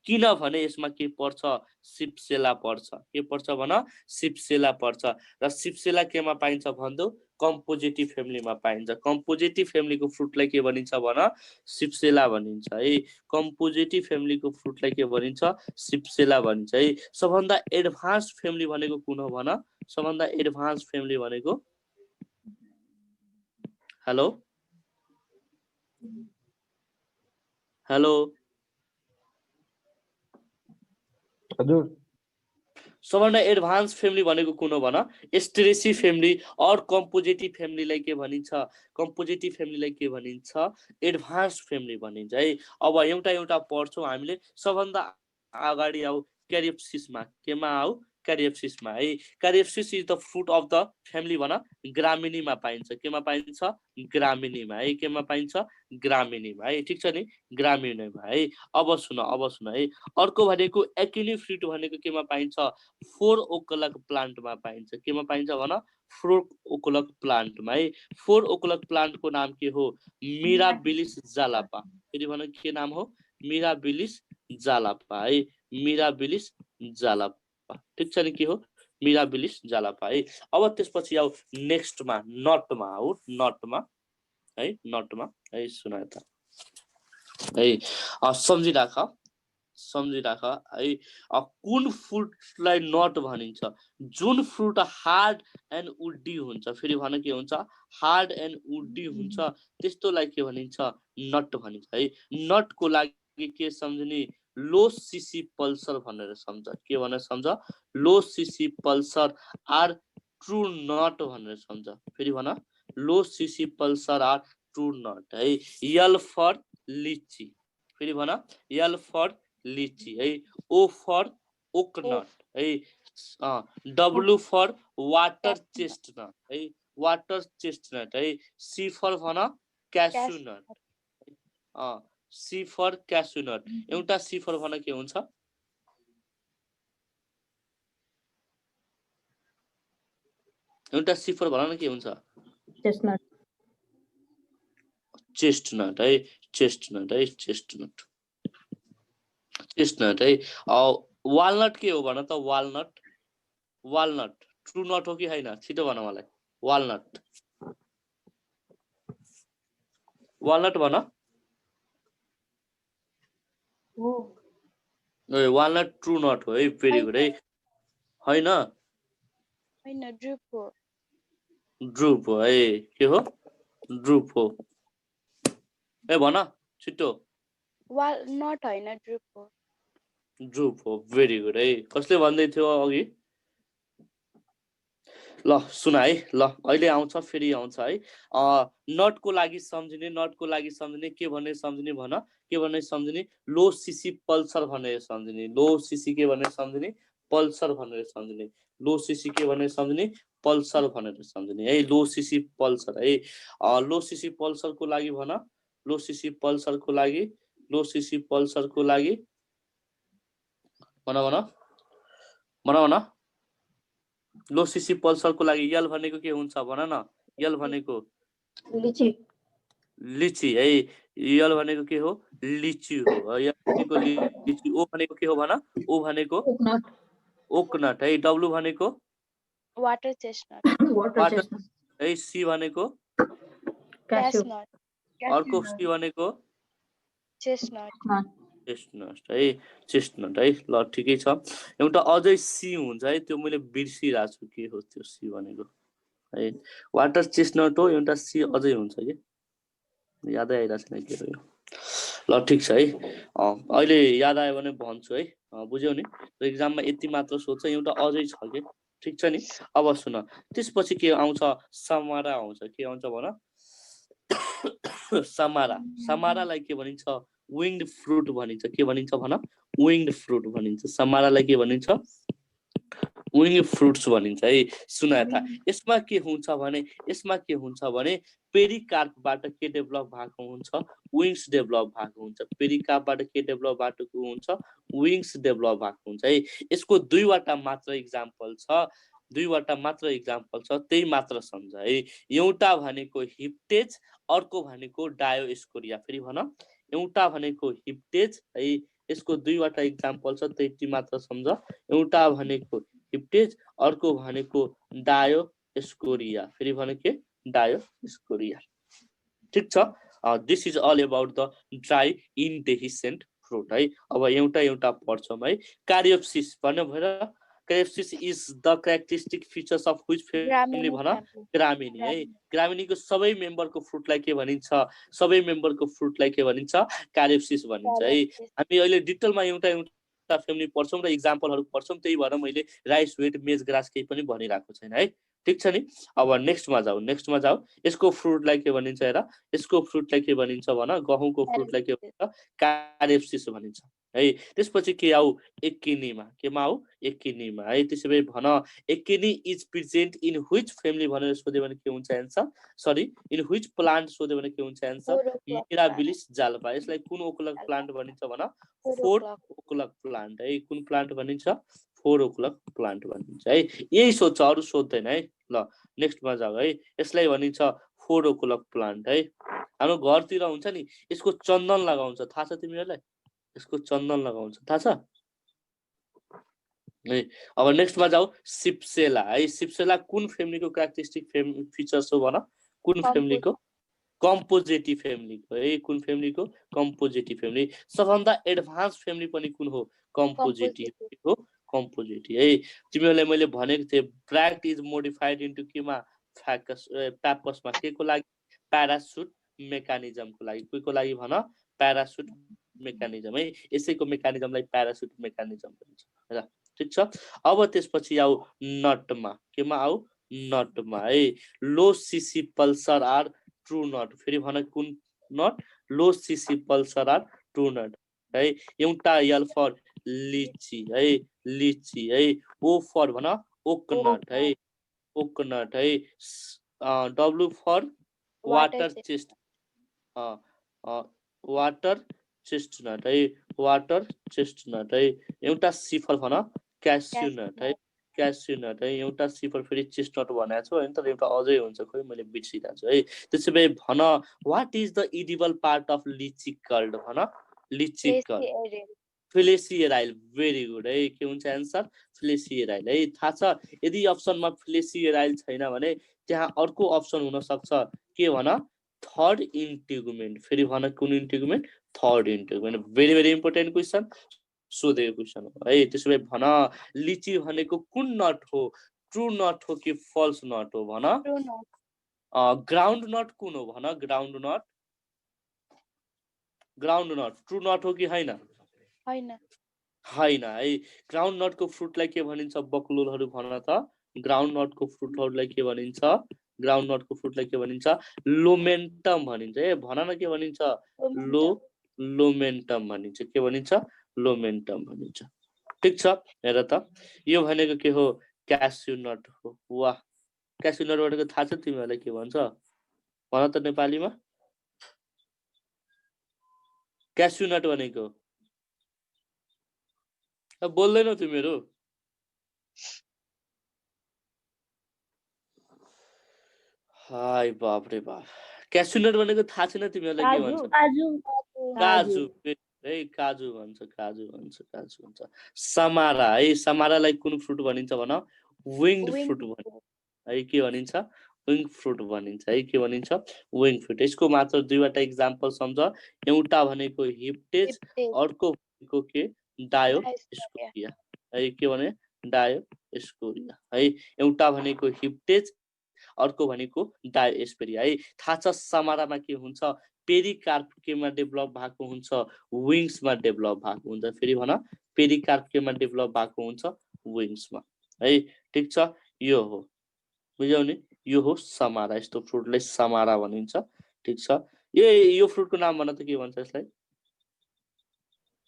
किनभने यसमा के पर्छ सिप्सेला पर्छ, के पर्छ भन सिप्सेला पर्छ। र सिप्सेला केमा पाइन्छ भन्दौ कम्पोजिटिभ फ्यामिलीमा पाइन्छ। कम्पोजिटिभ फ्यामिलीको फ्रुटलाई के भनिन्छ भन सिप्सेला भनिन्छ है, कम्पोजिटिभ फ्यामिलीको फ्रुटलाई के भनिन्छ सिप्सेला भनिन्छ है। सबभन्दा एडभान्स फ्यामिली भनेको कुन हो भन, सबभन्दा एडभान्स फ्यामिली भनेको हेलो हजुर, सबभन्दा एडभान्स फ्यामिली भनेको कुन हो भन एस्टेरेसी फ्यामिली। और कम्पोजिटिभ फ्यामिलीलाई के भनिन्छ, कम्पोजिटिभ फ्यामिलीलाई के भनिन्छ एडभान्स फ्यामिली भनिन्छ है। अब एउटा पढ्छौँ हामीले। सबभन्दा अगाडि आउ क्यारियोप्सिसमा, केमा आउ क्यारियोप्सिसमा है। Caryopsis is the fruit of the family भन ग्रामिनीमा पाइन्छ, केमा पाइन्छ ग्रामिनीमा है, केमा पाइन्छ ग्रामिनीमा है, ठिक छ नि ग्रामिनीमा है। अब सुन है, अर्को भनेको एकिनी फ्रुट भनेको केमा पाइन्छ फोर ओक्लक प्लान्टमा पाइन्छ, केमा पाइन्छ भन फोर ओक्लक प्लान्टमा है। फोर ओक्लक प्लान्टको नाम के हो मिराबिलिस जालापा, फेरि भन के नाम हो मिराबिलिस जालापा है, मिराबिलिस जालापा, ठिक छ नि के हो मिराबिलिस जालापा है। अब त्यसपछि आऊ नेक्स्टमा नटमा आऊ नटमा है नटमा है सुना त है सम्झिराख है कुन फ्रुटलाई नट भनिन्छ जुन फ्रुट हार्ड एन्ड वुडी हुन्छ फेरि भन के हुन्छ हार्ड एन्ड वुडी हुन्छ त्यस्तोलाई के भनिन्छ नट भनिन्छ है नटको लागि के सम्झने लो सीसी पल्सर भनेर सम्झ के भनेर सम्झ lo CC pulsar are true nut भनेर सम्झ फेरि भन lo CC pulsar are true nut है यल फर लिची फेरि भन यल फर लिची है ओ फर ओकनट है डब्लु फर वाटर चेस्टनट है वाटर चेस्टनट है सी फर भन क्यासुनट सी फर क्यासुनट एउटा सी फर भन के हुन्छ एउटा सी फर भन न के हुन्छ चेस्टनट चेस्टनट है चेस्टनट है चेस्टनट चेस्टनट है वालनट के हो भन त वालनट वालनट ट्रू नट हो कि हैन छिटो भन मलाई वालनट वालनट भन ए वालनट ट्रू नट हो है भेरी गुड है हैन हैन ड्रुप हो ड्रुप हो है के हो ड्रुप हो ए भन छिटो वाल नट हैन ड्रुप हो ड्रुप हो भेरी गुड है कसले भन्दै थियो अघि ल सुना है ल अहिले आउँछ फेरि आउँछ है नटको लागि सम्झिने के भन्ने सम्झिने भन के भन्ने सम्झिने लो सीसी पल्सर भनेर सम्झिने लो सीसी के भनेर सम्झिने पल्सर भनेर सम्झिने लो सीसी के भनेर सम्झिने पल्सर भनेर सम्झिने है लो सीसी पल्सर है लो सीसी पल्सरको लागि भन लो सीसी पल्सरको लागि लो सीसी पल्सरको लागि भन भन भन भन लो सीसी पल्सरको लागि यल भनेको के हुन्छ भन न यल भनेको लिची लिची है यल भनेको के हो लिची हो यल भनेको लिची ओ भनेको के हो भन ओ भनेको कोकोनट ओकनट है डब्लु भनेको वाटर चेस्टनट वाटर चेस्टनट है सी भनेको क्यास्यू चेस्टनट अर्को सी भनेको चेस्टनट चेस्टनट है चेस्टनट है ल ठिकै छ एउटा अझै सी हुन्छ है त्यो मैले बिर्सिरहेको छु के हो त्यो सी भनेको है वाटर चेस्टनट हो एउटा सी अझै हुन्छ कि यादै आइरहेको छैन के हो यो ल ठिक छ है अहिले याद आयो भने भन्छु है बुझ्यौ नि एक्जाममा यति मात्र सोध्छ एउटा अझै छ कि ठिक छ नि अब सुन त्यसपछि के आउँछ समारा आउँछ के आउँछ भन समारा समारालाई के भनिन्छ विङ्ड फ्रुट भनिन्छ के भनिन्छ भन विङ्ड फ्रुट भनिन्छ समारालाई के भनिन्छ विङ्ड फ्रुट्स भनिन्छ है सुन यता यसमा के हुन्छ भने पेरिकार्पबाट के डेभलप भएको हुन्छ विङ्स डेभलप भएको हुन्छ पेरिकार्पबाट के डेभलप भएको हुन्छ विङ्स डेभलप भएको हुन्छ है यसको दुईवटा मात्र इक्जाम्पल छ त्यही मात्र सम्झ है एउटा भनेको हिप्टेज अर्को भनेको डायोस्कोरिया फेरि भन एउटा भनेको हिप्टेज है यसको दुईवटा इक्जाम्पल छ त्यति मात्र सम्झ एउटा भनेको हिप्टेज अर्को भनेको डायोस्कोरिया फेरि भने के डायोस्कोरिया ठीक छ this is all about the dry indehiscent fruit है अब एउटा पढ्छौँ है कारियोप्सिस भन्नु भएर Caryopsis is the characteristic features of which family भन ग्रामिनी है ग्रामिनीको सबै मेम्बरको फ्रुटलाई के भनिन्छ कारियोप्सिस भनिन्छ है हामी अहिले डिटेलमा एउटा फ्यामिली पढ्छौँ र इक्जाम्पलहरु पढ्छौँ त्यही भएर मैले राइस वेट मेज ग्रास केही पनि भनिराखेको छैन है ठीक छ नि अब नेक्स्टमा जाऊ यसको फ्रुटलाई के भनिन्छ हेर यसको फ्रुटलाई के भनिन्छ भन गहुँको फ्रुटलाई के भनिन्छ कारियोप्सिस भनिन्छ है त्यसपछि के आऊ एकिनीमा केमा आऊ एकिनीमा है त्यसैले भन achene is present in which family भनेर सोध्यो भने के हुन्छ answer sorry in which plant सोध्यो भने के हुन्छ आन्सर मिराबिलिस जाल्पा यसलाई कुन ओक्लक प्लान्ट भनिन्छ भन फोर ओक्लक प्लान्ट है कुन प्लान्ट भनिन्छ फोर ओक्लक प्लान्ट भनिन्छ है यही सोध्छ अरु सोध्दैन है ल नेक्स्टमा जाऊ है यसलाई भनिन्छ फोर ओक्लक प्लान्ट है हाम्रो घरतिर हुन्छ नि यसको चन्दन लगाउँछ थाहा छ तिमीहरुलाई यसको चन्दन लगाउँछ थाहा छ है। अब नेक्स्टमा जाऊ सिप्सेला है। सिप्सेला कुन फ्यामिलीको क्यारेक्टरिस्टिक फिचर्स हो भन? कुन फ्यामिलीको? कम्पोजिटिभ फ्यामिलीको है। कुन फ्यामिलीको? कम्पोजिटिभ फ्यामिली। सबभन्दा एडभान्स फ्यामिली पनि कुन हो? कम्पोजिटिभ हो। कम्पोजिटिभ है। तिमीहरूलाई मैले भनेको थिएँ ब्र्याक्ट इज मोडिफाइड इन्टु केमा? प्यापसमा के को लागि? प्यारासुट मेकानिजमको लागि। को लागि भन? प्यारासुट मेकानिजम है। यसैको मेकानिजमलाई प्यारासुट मेकानिजम भन्छ र। ठिक छ। अब त्यसपछि आऊ नटमा। केमा आऊ? नटमा है। Lo CC pulsar are true nut. फेरि भन कुन नट? Lo CC pulsar are true nut है। एउटा यल फर लिची है। लिची है। ओ फर भन ओकनट है। ओकनट है। W for water chest water chestnut है। वाटर चेस्टनट है। एउटा सिफर भन क्यास्यु नट है। क्यास्यु नट है। एउटा सिफर फेरि चेस्टनट भनेको छु हैन, तर एउटा अझै हुन्छ खोइ मैले बिर्सिरहेको छु है। त्यसो भए भन what is the edible part of लिची कल्ड? भन लिची कल्ड। फ्लेसिएराइल। भेरी गुड है। के हुन्छ एन्सर? फ्लेसिएराइल है। थाहा छ यदि अप्सनमा फ्लेसिएराइल छैन भने त्यहाँ अर्को अप्सन हुन सक्छ के भन? Third integument. फेरि भन कुन integument? Third integument. Very very important question सोधेको क्वेसन हो है। त्यसो भए भन लिची भनेको कुन नट हो? ट्रु नट हो कि फल्स नट हो? भन। ग्राउन्ड नट कुन हो? भन ground nut. Ground nut true nut हो कि हैन? हैन। हैन है। ग्राउन्ड नटको फ्रुटलाई के भनिन्छ? बक्लुलहरू भन त। ग्राउन्ड नटको फ्रुटहरूलाई के भनिन्छ? ग्राउन्ड नटको फ्रुटलाई के भनिन्छ? लोमेन्टम भनिन्छ है। भन न के भनिन्छ? लोमेन्टम भनिन्छ। के भनिन्छ? लोमेन्टम भनिन्छ। ठिक छ। हेर त यो भनेको के हो? क्यास्यु नट हो। वाह, क्यास्यु नट भनेको थाहा छ तिमीहरूलाई के भन्छ? भन त नेपालीमा। क्यास्यु नट भनेको बोल्दैनौ तिमीहरू? हाय बाप रे बाप। क्यास्यु नट भनेको थाहा छैन तिमीहरूलाई के भन्छ? काजु है। काजु भन्छ। काजु भन्छ। काजु भन्छ। समारा है। समारालाई कुन फ्रुट भनिन्छ भन? विङ्ड फ्रुट भनिन्छ है। के भनिन्छ? विङ फ्रुट भनिन्छ है। के भनिन्छ? Wing fruit. यसको मात्र दुईवटा इक्जाम्पल सम्झ। एउटा भनेको हिप्टेज, अर्को भनेको के? डायोस्कोरिया है। के भने? डायोस्कोरिया है। एउटा भनेको हिप्टेज, अर्को भनेको डायोस्कोरिया है। थाहा छ समारामा के हुन्छ? पेरिकार्प केमा डेभलप भएको हुन्छ? विङ्समा डेभलप भएको हुन्छ। फेरि भन पेरिकार्प केमा डेभलप भएको हुन्छ? विङ्समा है। ठिक छ। यो हो, बुझ्यौ नि? यो हो समारा। यस्तो फ्रुटलाई समारा भनिन्छ। ठिक छ। यो फ्रुटको नाम भन त के भन्छ यसलाई?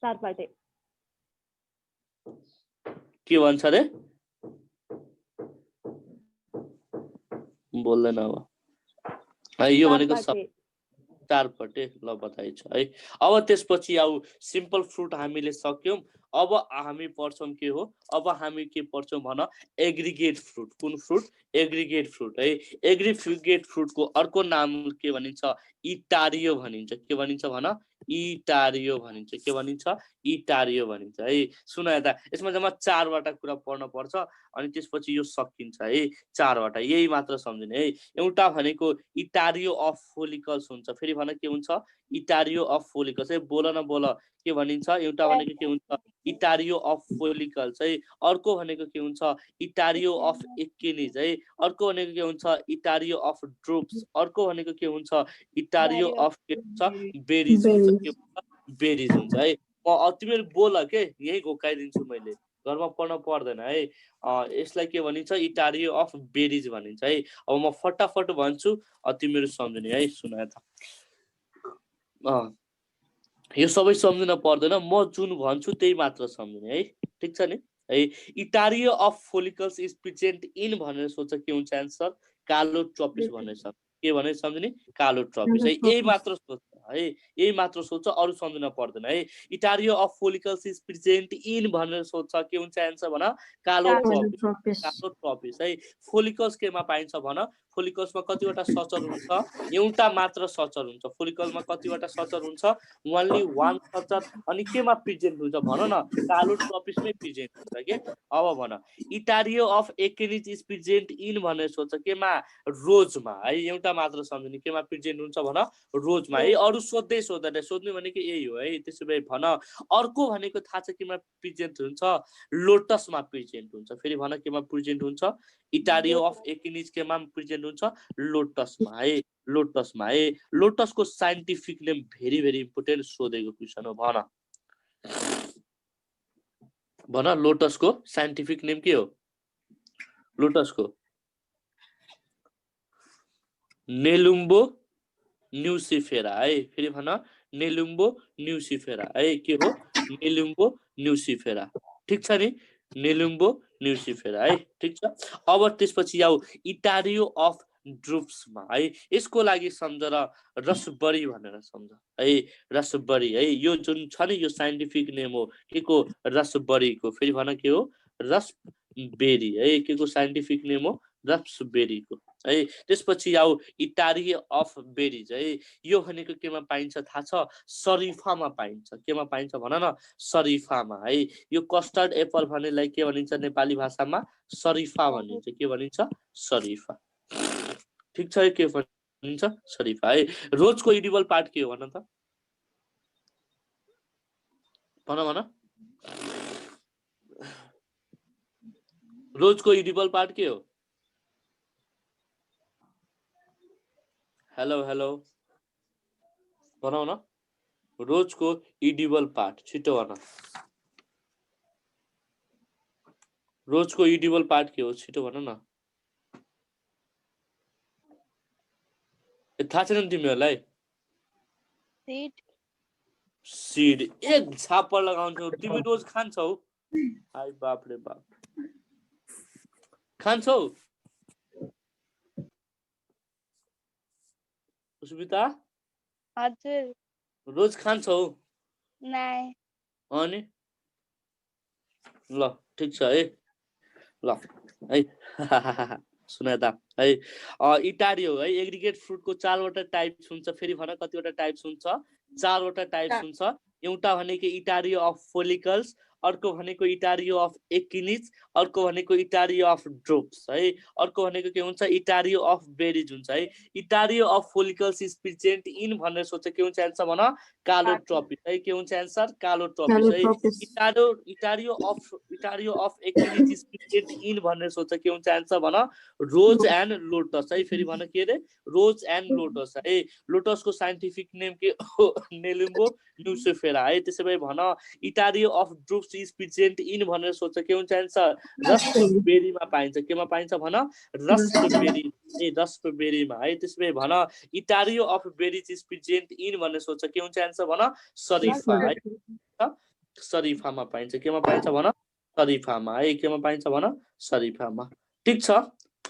सातपाटे। के भन्छ रे? बोल्दैन अब है। यो भनेको चारपटे। ल बधाई छ है। अब त्यसपछि आऊ सिम्पल फ्रुट हामीले सक्यौं। अब हामी पढ्छौं के हो? अब हामी के पढ्छौं भन? Aggregate fruit. कुन फ्रुट? एग्रिगेट फ्रुट है। एग्रिगेट फ्रुटको अर्को नाम के भनिन्छ? इटारियो भनिन्छ। के भनिन्छ भन? इटारियो भनिन्छ। के भनिन्छ? इटारियो भनिन्छ है। सुन यता, यसमा जम्मा 4वटा कुरा पढ्न पर्छ अनि त्यसपछि यो सकिन्छ है। 4वटा यही मात्र सम्झिने है। एउटा भनेको इटारियो अफ फोलिकल्स हुन्छ। फेरि भन के हुन्छ? इटारियो अफ फोलिकल्स है। बोल न बोल के भनिन्छ? एउटा भनेको के हुन्छ? इटारियो अफ फोलिकल्स है। अर्को भनेको के हुन्छ? इटारियो अफ एकिनिज है। अर्को भनेको के हुन्छ? इटारियो अफ ड्रुप्स। अर्को भनेको के हुन्छ? इटारियो अफ के हुन्छ? बेरिज हुन्छ। के हुन्छ? बेरिज हुन्छ है। तिमीहरू बोल के, यही घोकाइदिन्छु मैले, घरमा पढ्न पर्दैन है। यसलाई के भनिन्छ? इटारियो अफ बेरिज भनिन्छ है। अब म फटाफट भन्छु तिमीहरू सम्झिने है। सुन त, यो सबै सम्झिन पर्दैन, म जुन भन्छु त्यही मात्र सम्झिने है। ठिक छ नि है। Etaerio of follicles is present in भनेर सोच के हुन्छ एन्सर? कालो ट्रपिस भनेर सोच। के भनेर सम्झिने? कालो ट्रपिस है। यही मात्र सोच है। यही मात्र सोच, अरू सम्झिन पर्दैन है। Etaerio of follicles is present in भनेर सोच के हुन्छ एन्सर भन? कालो ट्रपिस। कालो ट्रपिस है। फोलिकल्स केमा पाइन्छ भन? फोलिकल्समा कतिवटा सचर हुन्छ एउटा मात्र सचर हुन्छ फोलिकलमा कतिवटा सचर हुन्छ ओन्ली वान सचर अनि केमा प्रेजेन्ट हुन्छ भन न कालो ट्रपिसमै प्रेजेन्ट हुन्छ के अब भन etaerio of एकिनिज is present in भनेर सोध्छ केमा रोजमा है एउटा मात्र सम्झिने केमा प्रेजेन्ट हुन्छ भन रोजमा है अरु सोध्दै सोध्दैन सोध्नु भनेको यही हो है त्यसो भए भन अर्को भनेको थाहा छ केमा प्रेजेन्ट हुन्छ लोटसमा प्रेजेन्ट हुन्छ फेरि भन केमा प्रेजेन्ट हुन्छ इटारियो अफ एकिनिज केमा प्रेजेन्ट हुन्छ लोटसमा है लोटसको scientific name very very important सोधेको क्वेसन हो भन लोटसको साइन्टिफिक नेम के हो लोटसको नेलुम्बो न्यूसिफेरा है फेरि भन नेलुम्बो न्यूसिफेरा है के हो नेलुम्बो न्यूसिफेरा ठीक छ नि नेलुम्बो न्यूसिफेरा है ठीक छ अब त्यसपछि आउ इटारियो अफ ड्रुप्समा है यसको लागि सम्झ र रसबरी भनेर सम्झ है रसबरी है यो जुन छ नि यो साइन्टिफिक नेम हो के को रसबरीको फेरि भन के हो रसबेरी है के को साइन्टिफिक नेम हो रसबेरीको है त्यसपछि आउ इटारियो अफ बेरिज है यो भनेको केमा पाइन्छ थाहा छ शरीफामा पाइन्छ केमा पाइन्छ भन न शरीफामा है यो कस्टर्ड एप्पल भन्नेलाई के भनिन्छ नेपाली भाषामा शरीफा भनिन्छ के भनिन्छ शरीफा ठीक छ के भनिन्छ शरीफा है रोजको इडिबल पार्ट के हो भन त भन रोजको इडिबल पार्ट के हो हेलो भनौ न रोजको इडिबल पार्ट छिटो भन रोजको इडिबल पार्ट के हो छिटो भन न थाहा छैन तिमीहरूलाई सिड एक झापड लगाउँछौ तिमी रोज खान्छौ हाय बाप रे बाप खान्छौ सुस्मिता हजुर रोज खान्छौ नाइ अनि ल ठीक छ है ल है सुना त है इटारियो है एग्रिगेट फ्रुटको 4वटा टाइप्स हुन्छ फेरि भन कतिवटा टाइप्स हुन्छ 4वटा टाइप्स हुन्छ एउटा भनेको इटारियो अफ फोलिकल्स अर्को भनेको इटारियो अफ एकिनिज अर्को भनेको इटारियो अफ ड्रोप्स है अर्को भनेको के हुन्छ इटारियो अफ बेरिज हुन्छ है etaerio of follicles is present in भनेर सोच्छ के हुन्छ आन्सर भन कालो ट्रपिस है के हुन्छ आन्सर कालो ट्रपिस है etaerio of एकिनिज is present in भनेर सोच्छ के हुन्छ आन्सर भन रोज एन्ड लोटस है फेरि भन के रे रोज एन्ड लोटस है लोटसको साइन्टिफिक नेम के नेलुम्बो न्यूसिफेरा है त्यसै भए भन etaerio of ड्रुप्स is present in भनेर सोच्छ के हुन्छ आन्सर रसबेरीमा पाइन्छ केमा पाइन्छ भन रसबेरीमा है त्यसै भन etaerio of berries is present in भनेर सोच्छ के हुन्छ आन्सर भन शरीफा है शरीफामा पाइन्छ केमा पाइन्छ भन शरीफामा है केमा पाइन्छ भन शरीफामा ठीक छ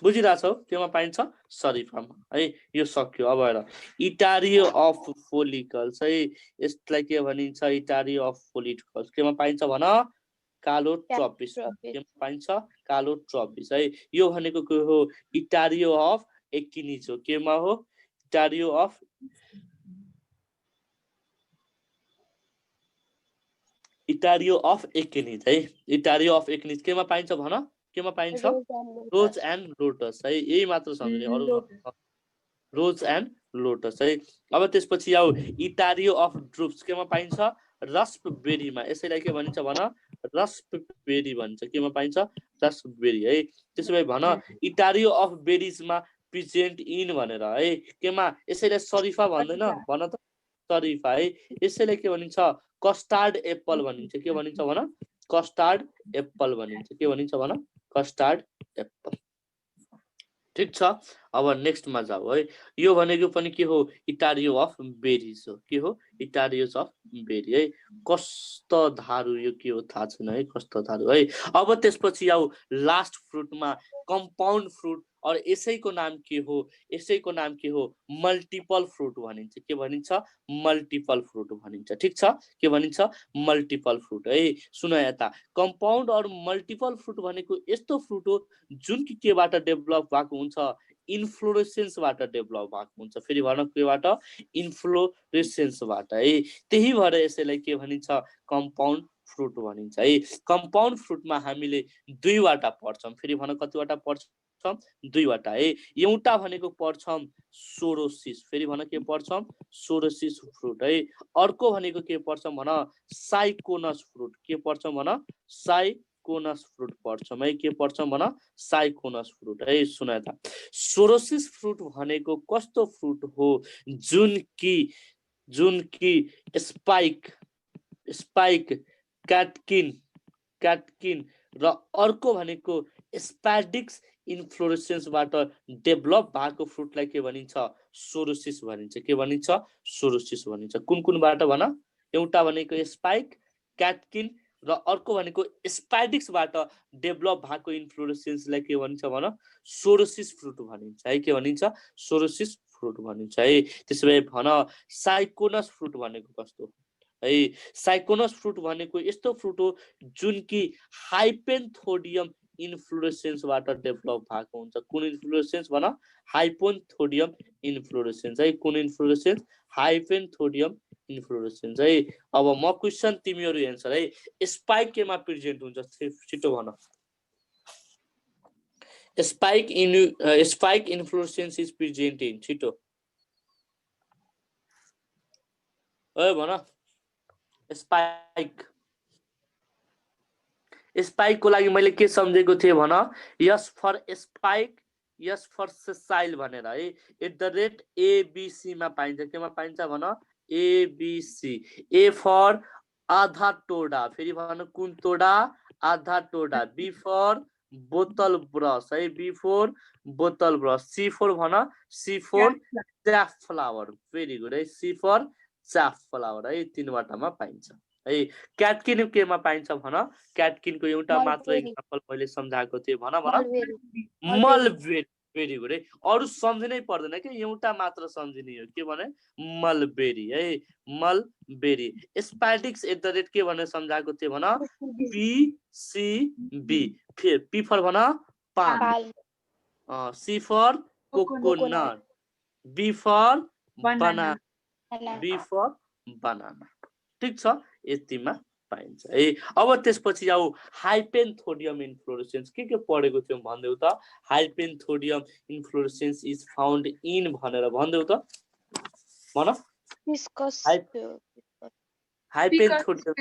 बुझिरहेछौ केमा पाइन्छ शरीफामा है यो सक्यो अब हेर इटारियो अफ फोलिकल्स है यसलाई के भनिन्छ इटारियो अफ फोलिकल्स केमा पाइन्छ भन कालो ट्रपिस केमा पाइन्छ कालो ट्रपिस है यो भनेको के हो इटारियो अफ एकिनिज हो केमा हो इटारियो अफ एकिनिज है इटारियो अफ एकिनिज केमा पाइन्छ भन केमा पाइन्छ रोज एन्ड लोटस है यही मात्र सम्झिने अरु रोज एन्ड लोटस है अब त्यसपछि आउ इटारियो अफ ड्रुप्स केमा पाइन्छ रसबेरीमा यसैलाई के भनिन्छ भन रसबेरी भन्छ केमा पाइन्छ रसबेरी है त्यसैले भन इटारियो अफ बेरिजमा प्रेजेन्ट इन भनेर है केमा यसैलाई शरीफा भन्दैन भन त शरीफा है यसैलाई के भनिन्छ कस्टर्ड एप्पल भनिन्छ के भनिन्छ भन कस्टर्ड एप्पल भनिन्छ के भनिन्छ भन कस्टर्ड एप्पल ठीक छ अब नेक्स्टमा जाऊ है यो भनेको पनि के हो इटारियो अफ बेरिज हो के हो इटारियोस अफ बेरी है कस्तो धारु यो के हो थाहा छैन है कस्तो धारु है अब त्यसपछि आउ लास्ट फ्रुटमा कम्पाउन्ड फ्रुट और यसैको नाम के हो मल्टिपल फ्रुट भनिन्छ के भनिन्छ मल्टिपल फ्रुट भनिन्छ ठीक छ के भनिन्छ मल्टिपल फ्रुट है सुन यता कम्पाउन्ड और मल्टिपल फ्रुट भनेको यस्तो फ्रुट हो जुन कि केबाट डेभलप भएको हुन्छ इन्फ्लोरेसेन्सबाट डेभलप भएको हुन्छ। फेरि भन केबाट? इन्फ्लोरेसेन्सबाट है। त्यही भएर यसैलाई के भनिन्छ? कम्पाउन्ड फ्रुट भनिन्छ है। कम्पाउन्ड फ्रुटमा हामीले दुईवटा पढ्छौँ। फेरि भन कतिवटा पढ्छौँ? दुईवटा है। एउटा भनेको पढ्छौँ सोरोसिस। फेरि भन के पढ्छौँ? सोरोसिस फ्रुट है। अर्को भनेको के पढ्छौँ भन? साइकोनस फ्रुट। के पढ्छौँ भन? साइकोनस फ्रुट पढ्छौँ है। के पढ्छौँ भन? साइकोनस फ्रुट है। सुन त, सोरोसिस फ्रुट भनेको कस्तो फ्रुट हो जुन कि स्पाइक क्याटकिन र अर्को भनेको स्प्याडिक्स इन्फ्लोरेसेन्सबाट डेभलप भएको फ्रुटलाई के भनिन्छ? सोरोसिस भनिन्छ। के भनिन्छ? सोरोसिस भनिन्छ। कुनबाट भन? एउटा भनेको स्पाइक क्याटकिन र अर्को भनेको स्प्याडिक्सबाट डेभलप भएको इन्फ्लोरेसेन्सलाई के भनिन्छ भन? सोरोसिस फ्रुट भनिन्छ है। के भनिन्छ? सोरोसिस फ्रुट भनिन्छ है। त्यसो भए भन साइकोनस फ्रुट भनेको कस्तो है? साइकोनस फ्रुट भनेको यस्तो फ्रुट हो जुन कि हाइपेन्थोडियम इन्फ्लोरेसेन्सबाट डेभलप भएको हुन्छ। कुन इन्फ्लोरेसेन्स भन? हाइपेन्थोडियम इन्फ्लोरेसेन्स है। कुन इन्फ्लोरेसेन्स? हाइपेन्थोडियम इन्फ्लोरेसेन्स है। अब म क्वेसन, तिमीहरू एन्सर है। स्पाइक केमा प्रेजेन्ट हुन्छ? छिटो भन। स्पाइक इन्फ्लोरेसेन्स इज प्रेजेन्ट इन, छिटो ए भन। स्पाइकको लागि मैले के सम्झेको थिएँ भन? S for spike, S for sessile भनेर है। @ ABC मा पाइन्छ। केमा पाइन्छ भन? ABC। ए फर आधा टोडा। फेरि भन कुन टोडा? आधा टोडा। बी फर बोतल ब्रस है। B for bottle brush. C for भन? C for chaff flower. Very good है। सी फर च्याफ फ्लावर है। तीनवटामा पाइन्छ है। क्याटकिन केमा पाइन्छ भन? क्याटकिनको एउटा मात्र एक्जाम्पल मैले सम्झाएको थिएँ। भन मलबेरी। भेरी गुड है। अरू सम्झिनै पर्दैन के, एउटा मात्र सम्झिने हो। के भने? मलबेरी है। मलबेरी। स्प्याडिक्स @ के भनेर सम्झाएको थिएँ भन? PCB। पी फर भन? पान। C for coconut. B for banana. B for banana. ठीक छ, यतिमा पाइन्छ है। अब त्यसपछि आऊ हाइपेन्थोडियम इन्फ्लोरेसेन्स। के पढेको थियौ भन्देऊ त? हाइपेन्थोडियम इन्फ्लोरेसेन्स इज फाउन्ड इन भनेर भन्देऊ त भन। हाइपेन्थोडियम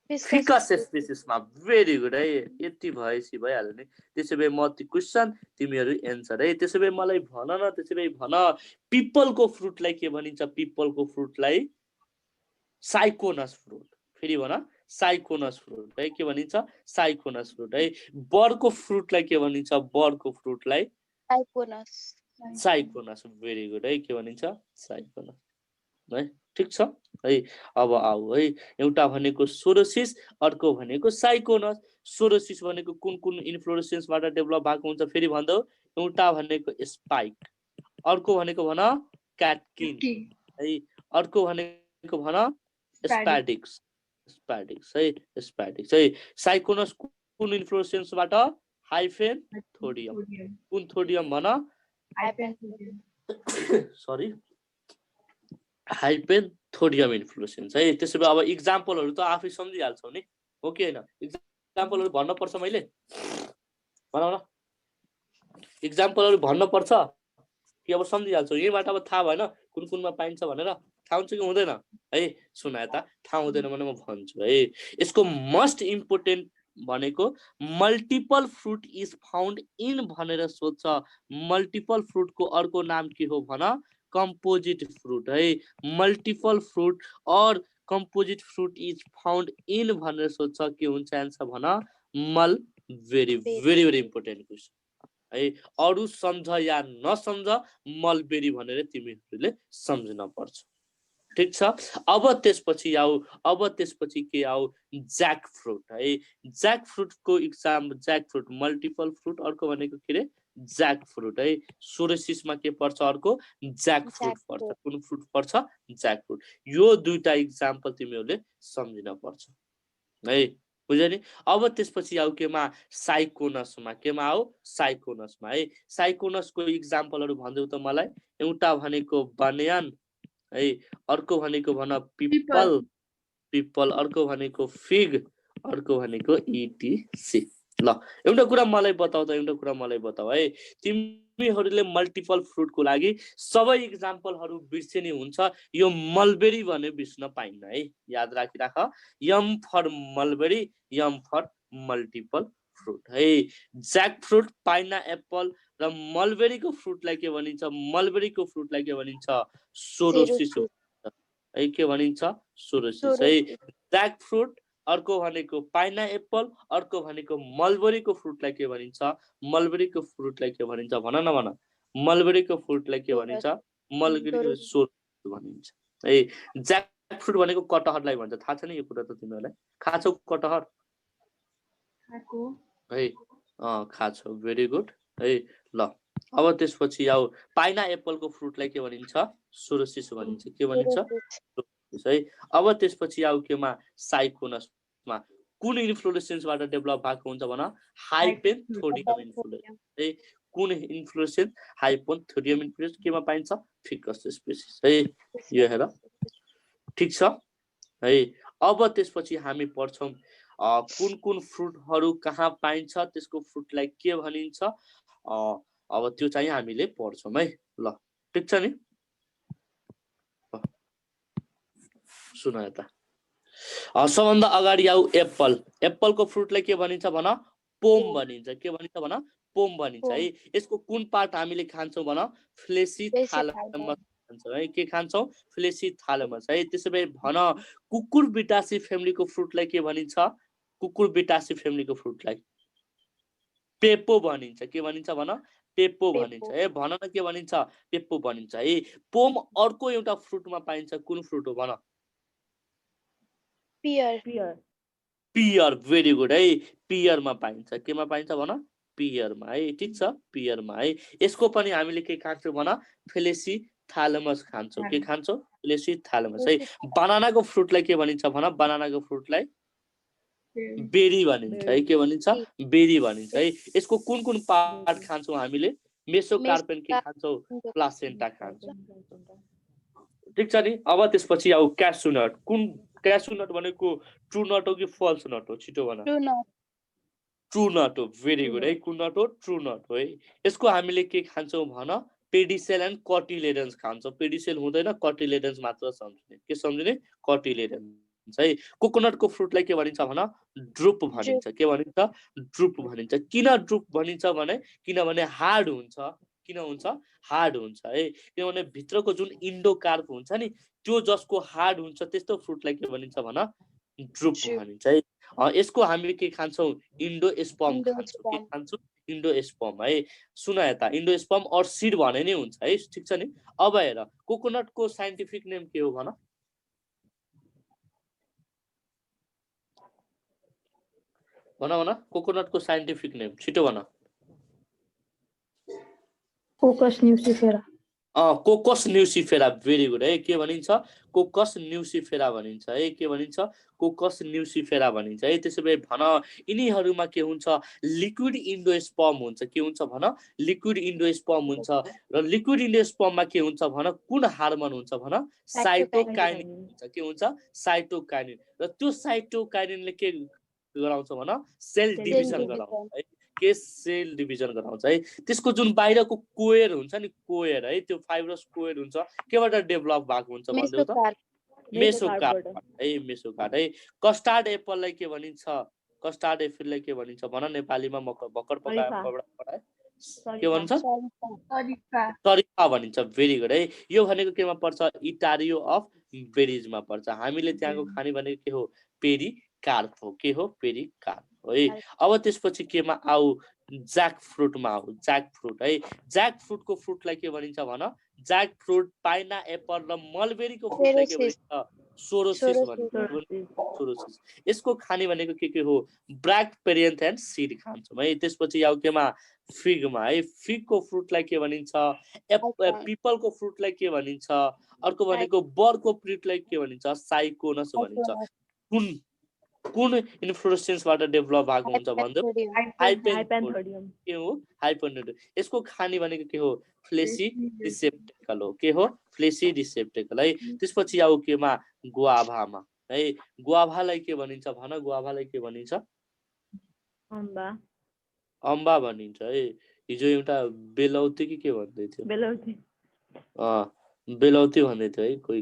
फिकस स्पेसिसमा। भेरी गुड है। यति भएपछि भइहाल्यो नि। त्यसो भए म क्वेसन, तिमीहरू एन्सर है। त्यसो भए मलाई भन न, त्यसो भए भन पिपलको फ्रुटलाई के भनिन्छ? पिपलको फ्रुटलाई साइकोनस फ्रुट। फेरि भन साइकोनस फ्रुट है। के भनिन्छ? साइकोनस फ्रुट है। बरको फ्रुटलाई के भनिन्छ? बरको फ्रुटलाई साइकोनस। भेरी गुड है। के भनिन्छ? साइकोनस है। ठीक छ है। अब आऊ है। एउटा भनेको सोरोसिस, अर्को भनेको साइकोनस। सोरोसिस भनेको कुन इन्फ्लोरेसेन्सबाट डेभलप भएको हुन्छ? फेरि भन्दै, एउटा भनेको स्पाइक, अर्को भनेको भन क्याटकिन है, अर्को भनेको भन स्प्याडिक्स है। स्प्याडिक्स है। साइकोनस कुन इन्फ्लोरेसेन्सबाट? हाइपेन्थोडियम। कुन थोडियम भन? सरी, हाइपेन्थोडियम इन्फ्लोरेसेन्स है। त्यसो भए अब इक्जाम्पलहरू त आफै सम्झिहाल्छौ नि, हो कि हैन? इक्जाम्पलहरू भन्न पर्छ मैले? भन न, इक्जाम्पलहरू भन्न पर्छ कि अब सम्झिहाल्छौ? यहीबाट अब थाहा भएन कुनमा पाइन्छ भनेर? थाहा हुन्छ कि हुँदैन है? सुन त, थाहा हुँदैन भने म भन्छु है। यसको मोस्ट इम्पोर्टेन्ट भनेको multiple fruit is found in भनेर सोध्छ। मल्टिपल फ्रुटको अर्को नाम के हो भन? कंपोजिट फ्रुट है। मल्टिपल फ्रुट और composite fruit is found in भनेर सोध्छ, के हुन्छ आन्सर भन? Mulberry. Very very important question है। अरू सम्झ या नसम्झ, मलबेरी भनेर तिमीहरूले सम्झन पर्छ। ठीक छ। अब त्यसपछि आऊ, अब त्यसपछि के आऊ? ज्याक फ्रुट है। ज्याक फ्रुटको exam, jack fruit multiple fruit, अर्को भनेको के रे? ज्याक फ्रुट है। सोरोसिसमा के पर्छ? अर्को ज्याक फ्रुट पर्छ। कुन फ्रुट पर्छ? Jack fruit. यो दुईटा इक्जाम्पल तिमीहरूले सम्झिन पर्छ है। बुझ्यो नि। अब त्यसपछि आऊ केमा साइकोनसमा, केमा आऊ साइकोनसमा है। साइकोनसको इक्जाम्पलहरू भन्देऊ त मलाई। एउटा भनेको बन्यान है, अर्को भनेको भन पिपल, पिपल, अर्को भनेको फिग, अर्को भनेको इटिसी। ल एउटा कुरा मलाई बताऊ त, एउटा कुरा मलाई बताऊ है, तिमीहरूले मल्टिपल फ्रुटको लागि सबै इक्जाम्पलहरू बिर्से नि हुन्छ, यो मलबेरी भने बिर्सन पाइन्न है। याद राखिराख, यम फर मलबेरी, यम फर मल्टिपल फ्रुट है। ज्याक फ्रुट, पाइना एप्पल र मलबेरीको फ्रुटलाई के भनिन्छ, मलबेरीको फ्रुटलाई के भनिन्छ, सोरोसिस है, के भनिन्छ, सोरोसिस है। ज्याक फ्रुट, अर्को भनेको पाइना एप्पल, अर्को भनेको मलबेरीको फ्रुटलाई के भनिन्छ, मलबेरीको फ्रुटलाई के भनिन्छ, भन न भन, मलबेरीको फ्रुटलाई के भनिन्छ, मलबेरीको सोरोसिस भनिन्छ है। ज्याक फ्रुट भनेको कटहरलाई भन्छ, थाहा छ नि यो कुरा त तिमीहरूलाई? खाछौ कटहर है? खाछौ, भेरी गुड है। ल अब त्यसपछि आऊ पाइना एप्पलको फ्रुटलाई के भनिन्छ, सोरोसिस भनिन्छ, के भनिन्छ, सोरोसिस है। अब त्यसपछि आऊ केमा, साइकोनसमा। कुन इन्फ्लोरेसेन्सबाट डेभलप भएको हुन्छ भन, हाइपेन्थोडियम इन्फ्लोरेसेन्स है। कुन इन्फ्लोरेसेन्स, हाइपेन्थोडियम इन्फ्लोरेसेन्स, केमा पाइन्छ, फिकस स्पेसिस है। यो हेर, ठिक छ है। अब त्यसपछि हामी पढ्छौँ कुन कुन फ्रुटहरू कहाँ पाइन्छ, त्यसको फ्रुटलाई के भनिन्छ, अब त्यो चाहिँ हामीले पढ्छौँ है। ल ठिक छ नि। सुन यता, सबभन्दा अगाडि आऊ एप्पल। एप्पलको फ्रुटलाई के भनिन्छ भन, पोम भनिन्छ, के भनिन्छ भन, पोम भनिन्छ है। यसको कुन पार्ट हामीले खान्छौँ भन, फ्लेसी थालमस खान्छौँ है। के खान्छौँ, फ्लेसी थालमस है। त्यसो भए भन, कुकुर बिटासी फ्यामिलीको फ्रुटलाई के भनिन्छ, कुकुर बिटासी फ्यामिलीको फ्रुटलाई पेपो भनिन्छ, के भनिन्छ भन, पेपो भनिन्छ है। भन न के भनिन्छ, पेपो भनिन्छ है। पोम अर्को एउटा फ्रुटमा पाइन्छ, कुन फ्रुट हो भन, पियर, पियर, भेरी गुड है। पियरमा पाइन्छ, केमा पाइन्छ भन, पियरमा है। ठिक छ, पियरमा है। यसको पनि हामीले के खान्छौँ भन, फ्लेसी थालमस खान्छौँ, के खान्छौँ, फ्लेसी थालमस है। बनानाको फ्रुटलाई के भनिन्छ भन, बनानाको फ्रुटलाई बेरी भनिन्छ है, के भनिन्छ, बेरी भनिन्छ है। यसको कुन कुन पार्ट खान्छौँ हामीले, मेसोकार्पन के खान्छौँ, प्लासेन्टा खान्छौँ। ठिक छ नि। अब त्यसपछि आऊ क्यासु नट। कुन क्यासु नट भनेको ट्रु नट हो कि फल्स नट हो, छिटो भन। ट्रु नट हो, भेरी गुड है। कुन नट हो, ट्रु नट हो है। यसको हामीले के खान्छौँ भन, पेडिसेल एन्ड कटिलेडन्स खान्छौँ। पेडिसेल हुँदैन, कटिलेडन्स मात्र सम्झिने, के सम्झिने, कटिलेडन्स है। कोकोनटको फ्रुटलाई के भनिन्छ भन, ड्रुप भनिन्छ, के भनिन्छ, ड्रुप भनिन्छ। किन ड्रुप भनिन्छ भने, किनभने हार्ड हुन्छ, किन हुन्छ, हार्ड हुन्छ है। किनभने भित्रको जुन इन्डोकार्प हुन्छ नि, त्यो जसको हार्ड हुन्छ, त्यस्तो फ्रुटलाई के भनिन्छ भन, ड्रुप भनिन्छ है। यसको हामी के खान्छौँ, इन्डोस्पर्म खान्छौँ, के खान्छौँ, इन्डोस्पर्म है। सुन यता, इन्डोस्पर्म अर सिड भने नै हुन्छ है। ठिक छ नि। अब हेर, कोकोनटको साइन्टिफिक नेम के हो भन, भन भन, कोकोनटको साइन्टिफिक नेम छिटो भन। कोकस न्यूसिफेरा, कोकस न्यूसिफेरा, भेरी गुड है। के भनिन्छ, कोकस न्यूसिफेरा भनिन्छ है, के भनिन्छ, कोकस न्यूसिफेरा भनिन्छ है। त्यसो भए भन, यिनीहरूमा के हुन्छ, लिक्विड इन्डोस्पर्म हुन्छ, के हुन्छ भन, लिक्विड इन्डोस्पर्म हुन्छ। र लिक्विड इन्डोस्पर्ममा के हुन्छ भन, कुन हार्मोन हुन्छ भन, साइटोकाइनिन हुन्छ, के हुन्छ, साइटोकाइनिन। र त्यो साइटोकाइनिनले के गराउँछ भन, सेल डिभिजन गराउँछ है, के सेल डिभिजन गराउँछ है। त्यसको जुन बाहिरको कोयर हुन्छ नि, कोयर है, त्यो फाइब्रस कोयर हुन्छ, केबाट डेभलप भएको हुन्छ भन्देऊ त, मेसोकार्प है, मेसोकार्प है। कस्टार्ड एप्पललाई के भनिन्छ, कस्टार्ड एप्पललाई के भनिन्छ भन, नेपालीमा म भर्खर पढाए, के भन्छ, तरिका भनिन्छ, भेरी गुड है। यो भनेको केमा पर्छ, इटारियो अफ बेरिजमा पर्छ। हामीले त्यहाँको खाने भनेको के हो, पेरी कार्प हो, के हो, पेरी कार्प हो है। अब त्यसपछि केमा आऊ, ज्याक फ्रुटमा आऊ, ज्याक फ्रुट है। ज्याक फ्रुटको फ्रुटलाई के भनिन्छ भन, ज्याक फ्रुट, पाइना एप्पल र मलबेरीको फ्रुटलाई के भनिन्छ, सोरोसिस भनिन्छ, सोरोसिस। यसको खाने भनेको के हो, ब्ल्याक पेरियन्थ एन्ड सीड खान्छौँ है। त्यसपछि आऊ केमा, फिगमा है। फिगको फ्रुटलाई के भनिन्छ, पिपलको फ्रुटलाई के भनिन्छ, अर्को भनेको बरको फ्रुटलाई के भनिन्छ, साइकोनस भनिन्छ। कुन कुन इन्फ्लोरेसेन्सबाट डेभलप भएको हुन्छ भन्दा Hypanthodium. के हो हाइपेन्थोडियम। यसको खानी भनेको के हो फ्लेसी रिसेप्टेकल हो। के हो फ्लेसी रिसेप्टेकल है। त्यसपछि आउ केमा गुआभामा है। गुआभालाई के भनिन्छ भन गुआभालाई के भनिन्छ Amba. अम्बा भनिन्छ है। हिजो एउटा बेलौती के भन्दै थियो Belauti. बेलौती भन्दै थियो है कोही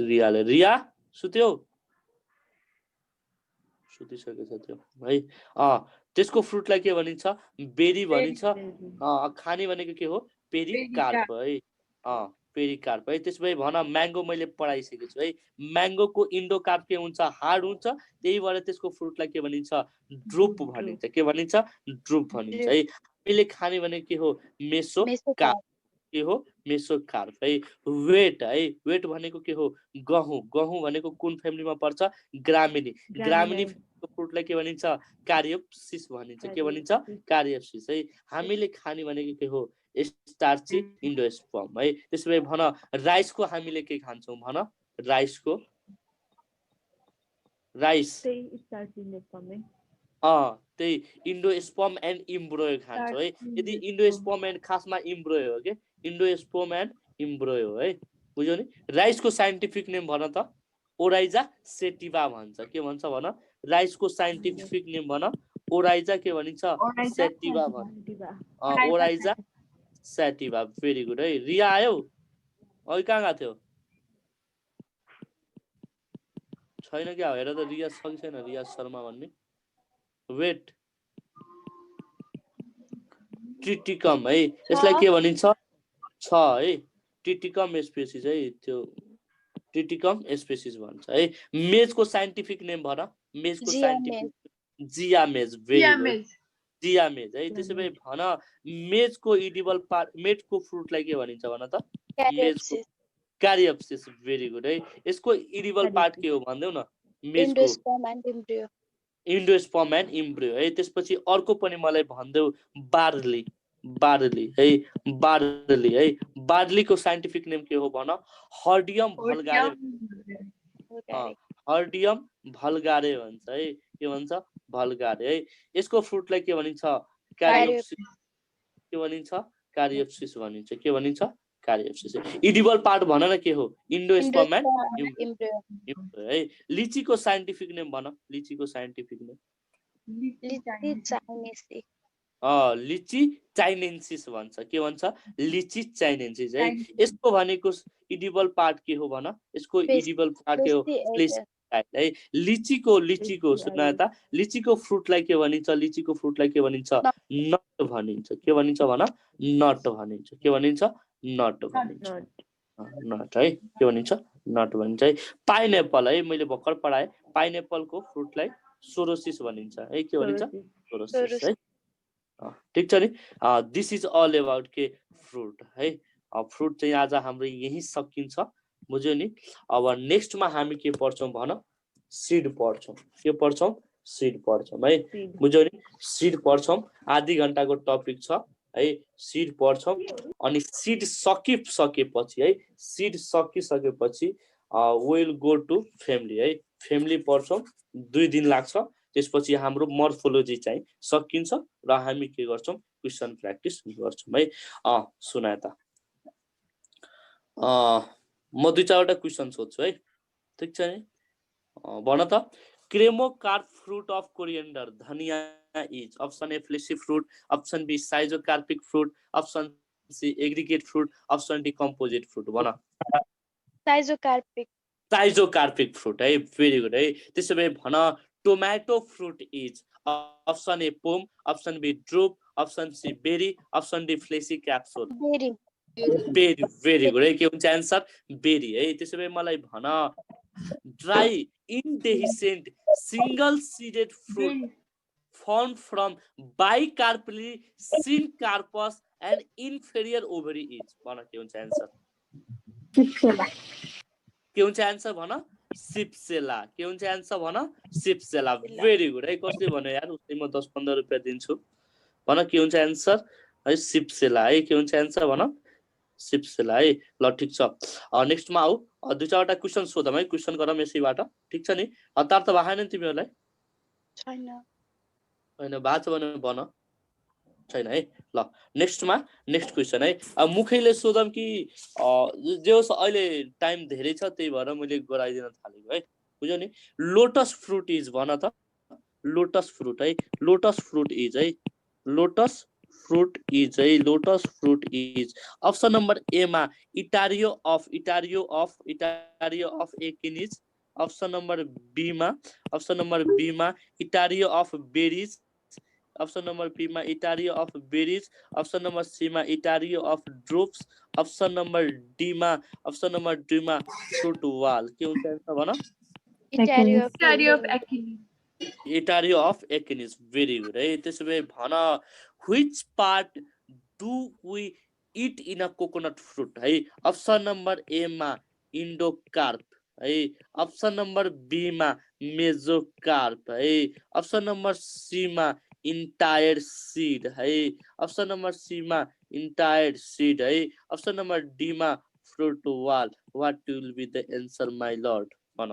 रियाले। रिया सुत्यो सुतिसकेछ त्यो है। त्यसको फ्रुटलाई के भनिन्छ बेरी भनिन्छ। खाने भनेको के हो पेरिकार्प है। पेरिकार्प है। त्यसपछि भन म्याङ्गो मैले पढाइसकेको छु है। म्याङ्गोको इन्डोकार्प के हुन्छ हार्ड हुन्छ, त्यही भएर त्यसको फ्रुटलाई के भनिन्छ ड्रुप भनिन्छ। के भनिन्छ ड्रुप भनिन्छ है। हामीले खाने भनेको के हो मेसोकार्प। के हो मेसोकार्प है। वेट है। वेट भनेको के हो गहुँ। गहुँ भनेको कुन फ्यामिलीमा पर्छ ग्रामिनी। ग्रामिनी फ्रुटलाई के भनिन्छ कारियोप्सिस भनिन्छ। के भनिन्छ कारियोप्सिस है। हामीले खाने भनेको के हो स्टार्ची इन्डोस्पर्म है। त्यसपछि भन राइसको हामीले के खान्छौँ भन राइसको राइस त्यही इन्डोस्पर्म एन्ड इम्ब्रोयो खान्छौँ है। यदि इन्डोस्पर्म एन्ड खासमा इम्ब्रोयो हो के इन्डोस्पर्म एन्ड इम्ब्रोयो है। बुझ्यौ नि। राइसको साइन्टिफिक नेम भन त ओराइजा सेटिभा भन्छ। के भन्छ भन राइसको साइन्टिफिक नेम भन ओराइजा के भनिन्छ सेटिभा भन्छ। ओराइजा सेटिभा। भेरी गुड है। रिया आयो अघि कहाँ गएको थियो छैन क्या हेर त रिया छ कि छैन रिया शर्मा भन्ने। वेट ट्रिटिकम है। यसलाई के भनिन्छ छ है ट्रिटिकम स्पेसिस है। त्यो ट्रिटिकम स्पेसिस भन्छ है। मेजको साइन्टिफिक नेम भन मेजको साइन्टिफिक जियामेज। भेरी गुड जियामेज है। त्यसैले भन मेजको इडिबल पार्ट मेजको फ्रुटलाई के भनिन्छ भन त मेजको क्यारियोप्सिस। भेरी गुड है। यसको इडिबल पार्ट के हो भन्देऊ न मेजको इन्डोस्पर्म एन्ड इम्ब्रियो है। त्यसपछि अर्को पनि मलाई भन्देऊ बार्ली। बार्ली है बार्ली है। बार्लीको साइन्टिफिक नेम के हो भन हर्डियम भल्गारे। हर्डियम भल्गारे भन्छ है। के भन्छ भल्गारे है। यसको फ्रुटलाई के भनिन्छ क्यारियोप्सिस। के भनिन्छ क्यारियोप्सिस भनिन्छ। के भनिन्छ क्यारियोप्सिस। इडिबल पार्ट भन न के हो इन्डोस्पर्म एन्ड इम्ब्रियो है। लिचीको साइन्टिफिक नेम भन लिचीको साइन्टिफिक नेम लिची चाइनेन्सिस भन्छ। के भन्छ लिची चाइनेन्सिस है। यसको भनेको इडिबल पार्ट के हो भन यसको इडिबल पार्ट के हो फ्लेसी है। लिचीको सुन त लिचीको फ्रुटलाई के भनिन्छ लिचीको फ्रुटलाई के भनिन्छ नट भनिन्छ। के भनिन्छ भन नट भनिन्छ। के भनिन्छ नट भनिन्छ। नट है। के भनिन्छ नट भनिन्छ है। पाइनएप्पल है मैले भर्खर पढाएँ पाइनएप्पलको फ्रुटलाई सोरोसिस भनिन्छ है। के भनिन्छ सोरोसिस है। ठिक छ नि। दिस इज अल अबाउट के फ्रुट है। फ्रुट चाहिँ आज हाम्रो यही सकिन्छ बुझ्यो नि। अब नेक्स्टमा हामी के पढ्छौँ भन सिड पढ्छौँ। के पढ्छौँ सिड पढ्छौँ है। बुझ्यो नि। सिड पढ्छौँ आधी घण्टाको टपिक छ है। सिड पढ्छौँ अनि सिड सकिसकेपछि है सिड सकिसकेपछि विल गो टु फ्यामिली है। फ्यामिली पढ्छौँ 2 दिन लाग्छ। त्यसपछि हाम्रो मर्फोलोजी चाहिँ सकिन्छ र हामी के गर्छौँ क्वेसन प्र्याक्टिस गर्छौँ है। सुना त म 2-4वटा क्वेसन सोध्छु है। ठिक छ नि। भन त cremocarp fruit of coriander dhania is option A fleshy fruit option B schizocarpic fruit option C aggregate fruit option D composite fruit भन साइजोकार्पिक फ्रुट है। भेरी गुड है। त्यसो भए भन tomato fruit is option A pome option B drupe option C berry option D fleshy capsule berry. Very good है। के हुन्छ answer बेरी है। त्यसो भए मलाई भन dry indehiscent single seeded fruit formed from bicarpally syncarpous and inferior ovary is भन के हुन्छ एन्सर Sipsela. के हुन्छ एन्सर भन सिप्सेला। के हुन्छ एन्सर भन सिप्सेला। भेरी गुड है। कसले भन्यो यार उसले म 10-15 रुपैयाँ दिन्छु भन के हुन्छ एन्सर है सिप्सेला है। के हुन्छ एन्सर भन सिप्सेला है। ल ठिक छ। नेक्स्टमा आऊ 2-4वटा क्वेसन सोधौँ है। क्वेसन गरौँ यसैबाट। ठिक छ नि। हतार त भएन तिमीहरूलाई छैन होइन भएको छ भने भन छैन है ल नेक्स्टमा नेक्स्ट क्वेसन है अब मुखैले सोधम कि जे होस् अहिले टाइम धेरै छ त्यही भएर मैले गराइदिन थालेको है बुझ्यौ नि लोटस फ्रुट इज भन त लोटस फ्रुट है लोटस फ्रुट इज है लोटस फ्रुट इज है lotus fruit is option number A मा etaerio of achenes option number B मा etaerio of berries option number B मा etaerio of berries option number C मा etaerio of drupes option number D मा fruit wall के हुन्छ answer भन etaerio of achenes very good है त्यसो भए भन which part do we it in a coconut fruit है अप्सन नम्बर ए मा इन्डोकार्प है अप्सन नम्बर बी मा मेजोकार्प है अप्सन नम्बर सी मा इन्टायर सीड है अप्सन नम्बर सी मा इन्टायर सीड है अप्सन नम्बर डी मा fruit wall what will be the answer my lord भन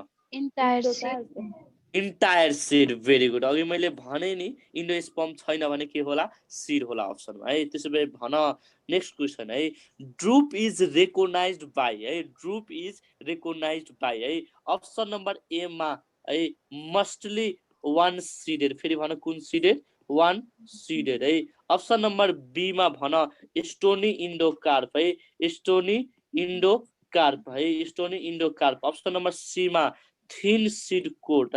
इन्टायर सीड भेरी गुड अघि मैले भने नि इन्डोस्पर्म छैन भने के होला सीड होला अप्सनमा है त्यसो भए भन नेक्स्ट क्वेसन है ड्रुप इज रेकग्नाइज्ड बाई है अप्सन नम्बर ए मा है मस्टली वान सीडेड फेरि भन कुन सीडेड वान सीडेड है अप्सन नम्बर बी मा भन स्टोनी इन्डोकार्प है स्टोनी इन्डोकार्प अप्सन नम्बर सी मा थिन सीड कोट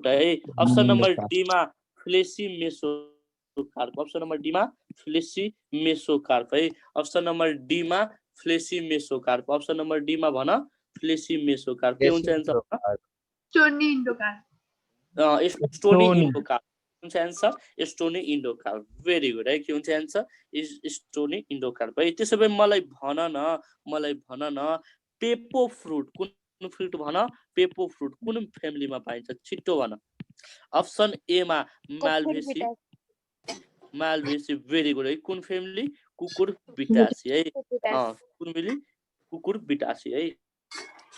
है अप्सन नम्बर डी मा fleshy mesocarp option number D मा फ्लेसी मेसोकार्प है अप्सन नम्बर डी मा fleshy mesocarp option number D मा भन फ्लेसी मेसोकार्प के हुन्छ आन्सर स्टोनी इन्डोकार्प स्टोनी इन्डोकार्प हुन्छ आन्सर स्टोनी इन्डोकार्प भेरी गुड है के हुन्छ आन्सर स्टोनी इन्डोकार्प है त्यसो भए मलाई भन न पेपो फ्रुट कुन फ्रुट भन पेपो फ्रुट कुन फ्यामिलीमा पाइन्छ छिट्टो भन अप्सन ए मा मालभेसी भेरी गुड है कुन फ्यामिली कुकुर बिटासी है कुन फ्यामिली कुकुर बिटासी है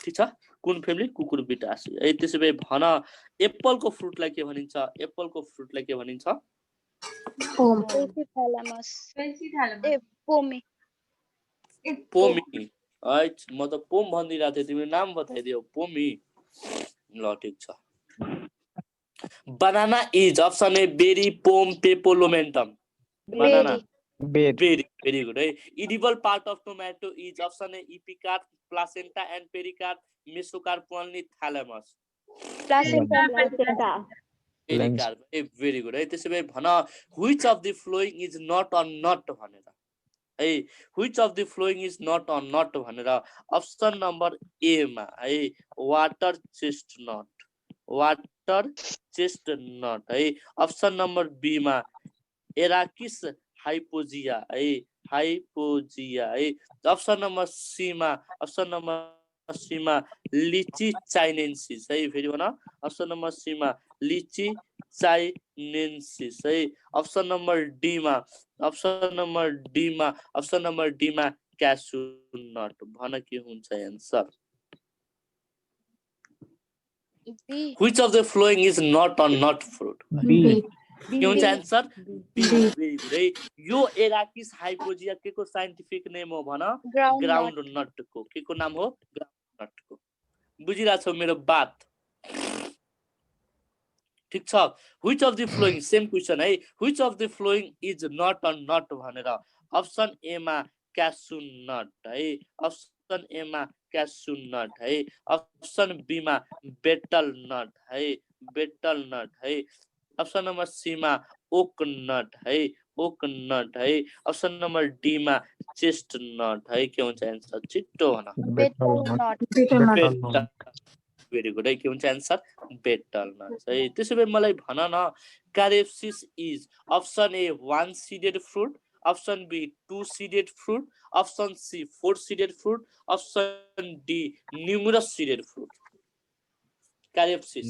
ठीक छ कुन फ्यामिली कुकुर बिटासी है त्यसो भए भन एप्पलको फ्रुटलाई के भनिन्छ पोमी है म त पोम भनिदिरहेको थिएँ तिमीले नाम बताइदियो पोमी ल ठिक छ banana is option A berry pome pepo lomentum banana berry very good है edible part of tomato is option A epicarp placenta and pericarp mesocarp only thalamus pericarp A very good है त्यसो भए भन which of the following is not a nut भनेर है which of the following is not a nut भनेर option number A मा है water chestnut है अप्सन नम्बर बी मा एराकिस हाइपोजिया है अप्सन नम्बर सी मा लिची चाइनेन्सिस है फेरि भन अप्सन नम्बर सी मा लिची चाइनेन्सिस है अप्सन नम्बर डी मा क्यासु नट भन के हुन्छ answer which of the following is not a nut fruit के हुन्छ आन्सर बी यो एराकिस हाइपोजिया के को साइन्टिफिक नेम हो भन ग्राउन्ड नटको के को नाम हो ग्राउन्ड नटको बुझिरहेछौ मेरो बात ठीक छ which of the following same question है which of the following is not a nut भनेर अप्सन ए मा क्यासु नट है अप्सन ए मा क्यासु नट है अप्सन बी मा बेटल नट है अप्सन नम्बर सी मा ओक नट है अप्सन नम्बर डी मा चेस्ट नट है के हुन्छ आन्सर छिट्टो भन भेरी गुड है के हुन्छ आन्सर बेटल नट है त्यसो भए मलाई भन न caryopsis is option A 1 seeded fruit option B 2 seeded fruit option C 4 seeded fruit option D numerous seeded fruit caryopsis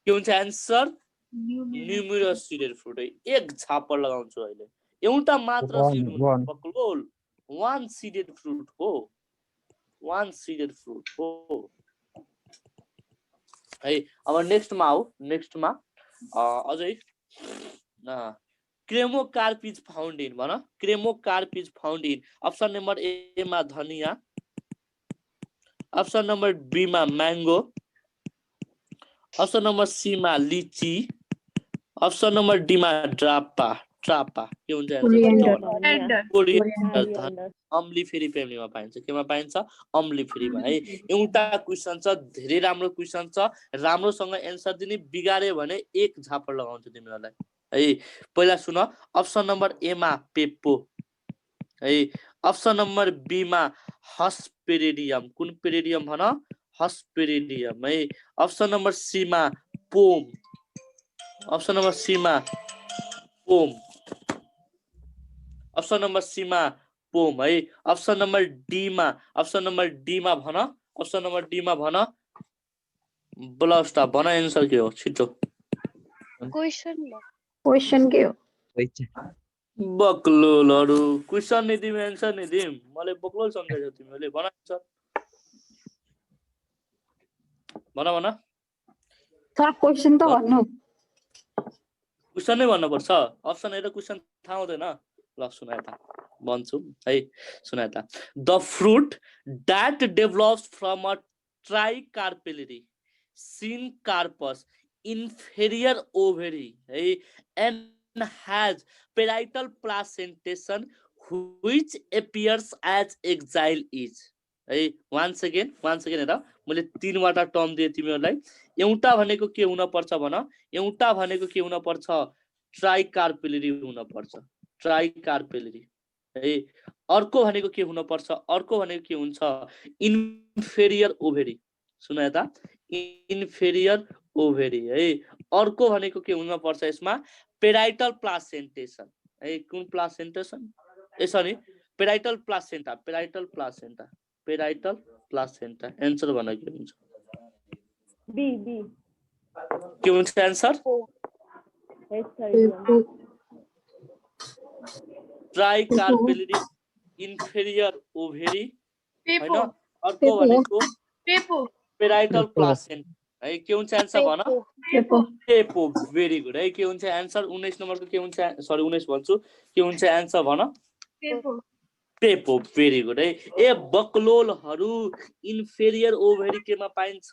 के हुन्छ आन्सर न्यूमरस सीडेड फ्रुट है एक झापर लगाउँछु अहिले एउटा मात्र सीड पक्लोल 1 सीडेड फ्रुट हो 1 सीडेड फ्रुट हो है। अब नेक्स्टमा आऊ, नेक्स्टमा अझै क्रेमोकार्प इज फाउन्ड इन भन, cremocarp is found in option number A मा धनिया, अप्सन नम्बर बी मा म्याङ्गो, अप्सन नम्बर सी मा लिची, अप्सन नम्बर डी मा ड्रापा, ट्रापा के हुन्छ एन्सर? कोरिएन्डर, अम्लीफेरी फ्यामिलीमा पाइन्छ। केमा पाइन्छ? अम्लीफेरीमा है। एउटा क्वेसन छ, धेरै राम्रो क्वेसन छ, राम्रोसँग एन्सर दिने, बिगार्यो भने एक झापड लगाउँछु तिमीहरूलाई है। पहिला सुन, अप्सन नम्बर ए मा पेप्पो है, अप्सन नम्बर बी मा हस्पेरिडियम, कुन पेरिडियम भन? हस्पेरिडियम है। अप्सन नम्बर सी मा पोम, अप्सन नम्बर सी मा पोम, अप्सन नम्बर सी मा पोम है। अप्सन नम्बर डी मा, अप्सन नम्बर डी मा भन, अप्सन नम्बर डी मा भन ब्लस्टा, भन एन्सर के हो छिटो? क्वेसन के हो? बक्लोलहरु, क्वेसन नि दिम एन्सर नि दिम, मलाई बक्लोल सम्झाइछौ तिमीले, भन एन्सर भन भन। सर क्वेसन त भन्नु, क्वेसन नै भन्नुपर्छ, अप्सन हेरेर क्वेसन थाहा हुँदैन। ल सुन यता भन्छु है, सुन यता। The fruit that develops from a tricarpellary syncarpous inferior ovary है and has parietal placentation which appears as axile is है। वान्स अगेन हेर, मैले तीनवटा टर्म दिएँ तिमीहरूलाई। एउटा भनेको के हुन पर्छ भन? एउटा भनेको के हुन पर्छ? ट्राइकार्पेलिडी हुन पर्छ, ट्राइकार्पेलिडी है। अर्को भनेको के हुन पर्छ? अर्को भनेको के हुन्छ? इन्फेरियर ओभेरी, सुन यता, इन्फेरियर ओभेरी है। अर्को भनेको के हुन पर्छ यसमा? पेराइटल प्लासेन्टेसन है। कुन placentation? Sorry, parietal placenta, parietal placenta, parietal placenta. Answer भन के हुन्छ? बी बी के हुन्छ एन्सर? ट्राइकार्पेलिडी इन्फेरियर ओभेरी हैन। अर्को भनेको पेराइटल प्लासेन्टा है। के हुन्छ एन्सर भन? पेपो। भेरी गुड है। के हुन्छ एन्सर? 19 नम्बरको के हुन्छ? सरी 19 भन्छु, के हुन्छ एन्सर भन? पेपो। भेरी गुड है। ए बक्लोलहरु, इन्फेरियर ओभेरी केमा पाइन्छ?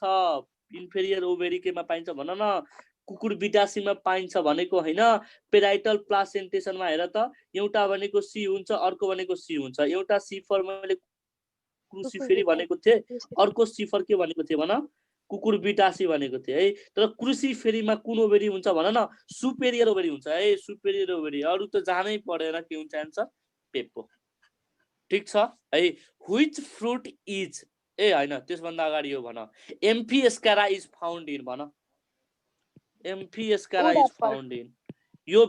इन्फेरियर ओभेरी केमा पाइन्छ भन न? कुकुर बिटासीमा पाइन्छ भनेको हैन, पेराइटल प्लासेन्टेसनमा हेर त। एउटा भनेको सी हुन्छ, अर्को भनेको सी हुन्छ। एउटा सिफर मैले क्रुसिफेरी भनेको थिएँ, अर्को सिफर के भनेको थिएँ भन? कुकुर बिटासी भनेको थिएँ है। तर क्रुसिफेरीमा कुन ओभेरी हुन्छ भन न? सुपेरियर ओभेरी हुन्छ है, सुपेरियर ओभेरी। अरु त जानै पर्दैन। के हुन्छ एन्सर? पेपो। ठीक छ है। व्हिच फ्रुट इज, ए हैन त्यसभन्दा अगाडि यो भन, एम्फिएस्कारा इज फाउन्ड इन भन, एम्फिएस्कारा इज फाउन्ड इन। यो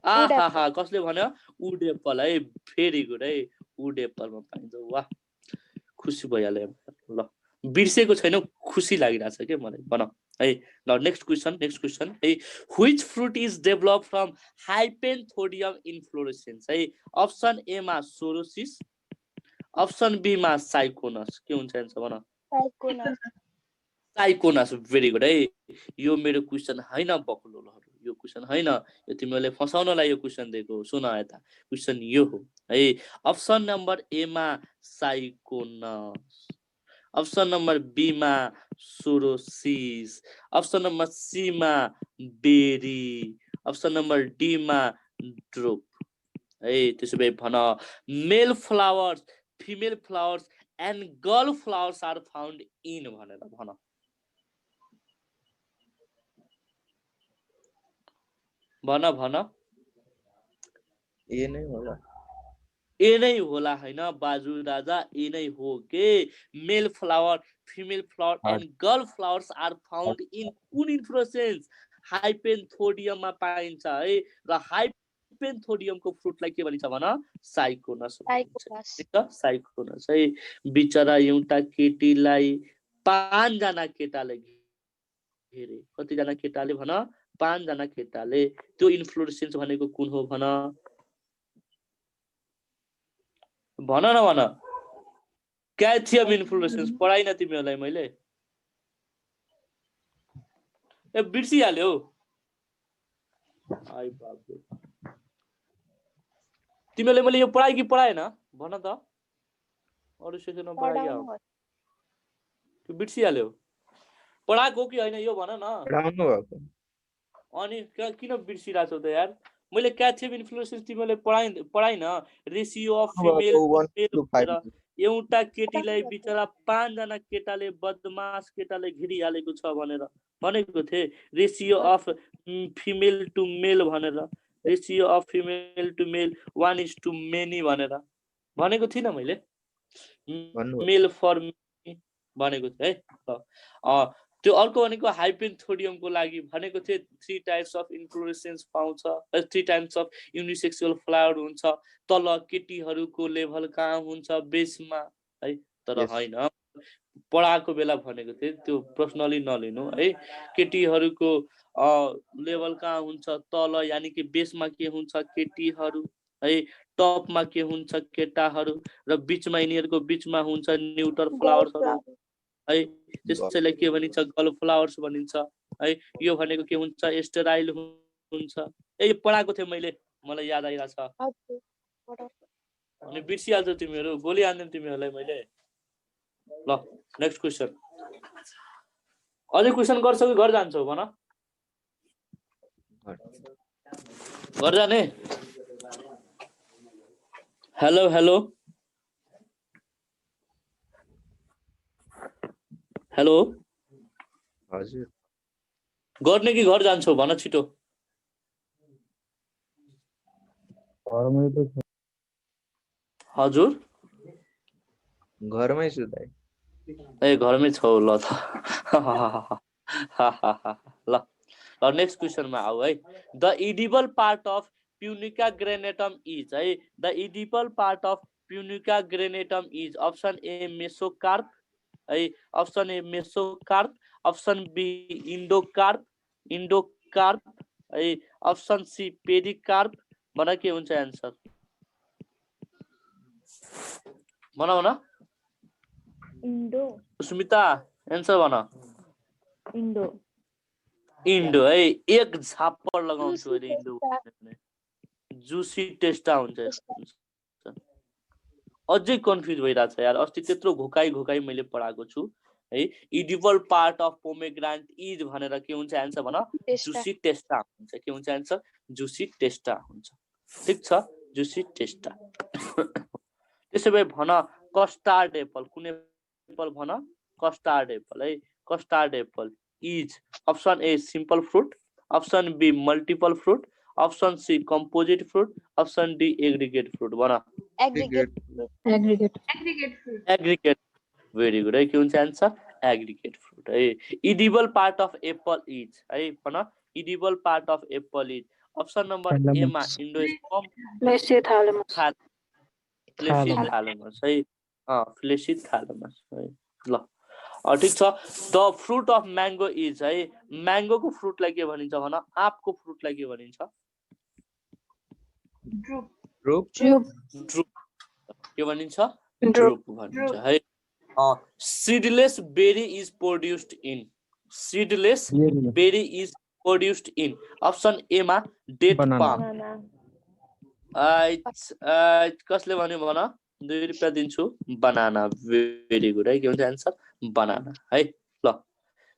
आहा कसले भन्यो? वुड एप्पल है। भेरी गुड है, वुड एप्पलमा पाइन्छ। वाह, खुसी भइहाल्यो। ल बिर्सेको छैन, खुसी लागिरहेछ के मलाई, भन है। ल नेक्स्ट क्वेसन है। Which fruit is develop from hypanthodium inflorescence है। अप्सन ए मा सोरोसिस, अप्सन बी मा साइकोनस। के हुन्छ एन्सर भन? साइकोनस। भेरी गुड है। यो मेरो क्वेसन हैन बक्लोलहरु, यो क्वेसन हैन, यो तिमीहरूले फसाउनलाई यो क्वेसन दिएको। सुन यता, क्वेसन यो हो है। अप्सन नम्बर ए मा साइकोनस, अप्सन नम्बर बी मा सोरोसिस, अप्सन नम्बर सी मा बेरी, अप्सन नम्बर डी मा ड्रोप है। त्यसो भए भन, male flowers, female flowers and gall flowers are found in भनेर भन। भन भन। ए नै होला, ए नै होला हैन बाजु राजा, ए नै हो के। Male flower, female flower and gall flowers are found in कुन इन्फ्लोरेसेन्स? हाइपेन्थोडियममा पाइन्छ है। र हाइपेन्थोडियमको फ्रुटलाई के भनिन्छ भन? साइकोनस भनिन्छ। साइकोनस है। बिचरा एउटा केटीलाई 5 जना केटाले घेरे। कतिजना केटाले भन? 5 जना केटाले। त्यो इन्फ्लोरेसेन्स भनेको कुन हो भन? भन न भन। क्याल्सियम इन्फ्लोरेसेन्स पढाइन तिमीहरूलाई मैले? ए बिर्सिहाल्यो आई बाप रे तिमीले मैले यो पढाइ कि पढाएन भन त अरु सेक्सनमा पढाइ हो त्यो बिर्सिहाल्यो पढाएको कि हैन यो भन न पढाउनु भएको अनि किन बिर्सिराछौ त यार मैले क्याच अफ इन्फ्लुएन्स तिमीले पढाइन रेशियो अफ फिमेल एउटा केटीलाई बिचरा 5 जना केटाले बदमास केटाले घिरिहालेको छ भनेर भनेको थिए ratio of female to male भनेर ratio of female to male 1:many भनेर भनेको थिइनँ मैले मेल फर भनेको थिएँ है त्यो अर्को भनेको हाइपेन्थोडियमको लागि भनेको थिए 3 टाइप्स अफ इन्फ्लोरेसेन्स पाउँछ 3 टाइप्स अफ युनिसेक्सुअल फ्लावर हुन्छ तल केटीहरूको लेभल कहाँ हुन्छ बेसमा है तर हैन पढाएको बेला भनेको थिए त्यो पर्सनली नलिनु है केटीहरूको लेभल कहाँ हुन्छ तल यानी कि बेसमा के हुन्छ केटीहरू है टपमा के हुन्छ केटाहरू र बीचमा यिनीहरूको बीचमा हुन्छ न्यूटर फ्लावर्सहरू है त्यसैलाई के भनिन्छ गल्फ फ्लावर्स भनिन्छ है यो भनेको के हुन्छ स्टेराइल हुन्छ ए यो पढाएको थिए मैले मलाई याद आइराछ अनि बिर्सिहाल्छौ तिमीहरू गोली हान्दिम तिमीहरूलाई मैले ल नेक्स्ट क्वेशन अझै क्वेशन गर्छौ कि घर जान्छौ भन घर जाने हेलो हेलो हेलो हजुर गर्ने कि घर जान्छौ भन छिटो घरमै त छु हजुर घरमै छु दाइ ए घरमै छौ ल त ल नेक्स्ट क्वेशनमा आऊ है the edible part of Punica granatum is है the edible part of Punica granatum is option A mesocarp है option A mesocarp option B endocarp है अप्सन सी पेरिकार्प भन के हुन्छ एन्सर भन भन इंडो सुस्मिता एन्सर भन इंडो इन्डो है एक झाप्पर लगाउँछु अरे इन्डो जुसी टेस्टा हुन्छ अझै कन्फ्युज भइरहेछ यार अस्ति त्यत्रो घोकाई मैले पढाएको छु है इडिबल पार्ट अफ पोमेग्रानेट इज भनेर के हुन्छ एन्सर भन जुसी टेस्टा हुन्छ के हुन्छ एन्सर जुसी टेस्टा हुन्छ ठीक छ जुसी टेस्टा त्यसैभए भन कस्टार्ड एप्पल कुन एप्पल भन कस्टार्ड एप्पल है custard apple is option A simple fruit option B multiple fruit option C composite fruit option D aggregate fruit भन एग्रीगेट भेरी गुड है के हुन्छ एन्सर एग्रीगेट फ्रुट है edible part of apple is है भन edible part of apple is option number A मा endosperm fleshy thalamus है fleshy thalamus है ल ठीक छ the fruit of mango is है म्याङ्गोको फ्रुटलाई के भनिन्छ भन आँपको फ्रुटलाई के भनिन्छ ड्रुप के भनिन्छ ड्रुप भनिन्छ है seedless berry is produced in seedless berry is produced in option A मा डेट पाम कसले भन्यो भन 2 रुपैयाँ दिन्छु बनाना भेरी गुड है के हुन्छ एन्सर बनाना है ल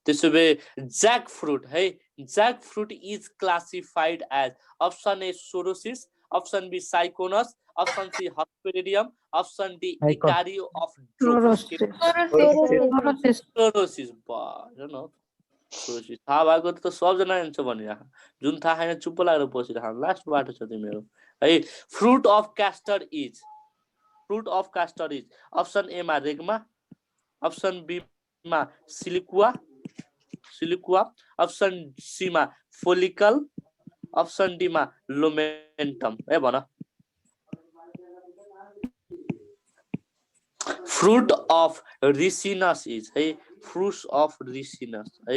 त्यसो भए ज्याक फ्रुट है jackfruit is classified as option A sorosis option B syconus option C hesperidium option D etaerio of sorosis sorosis थाहा भएको त सबजना एन्सर भनिराख जुन थाहा छैन चुप्प लागेर बसिराख लास्ट बाटो छ तिम्रो है fruit of Caster is option A मा रेग्मा अप्सन बी मा सिलिकुवा अप्सन सी मा फोलिकल अप्सन डी मा लोमेन्टम है भन फ्रुट अफ रिसिनस इज है फ्रुट्स अफ रिसिनस है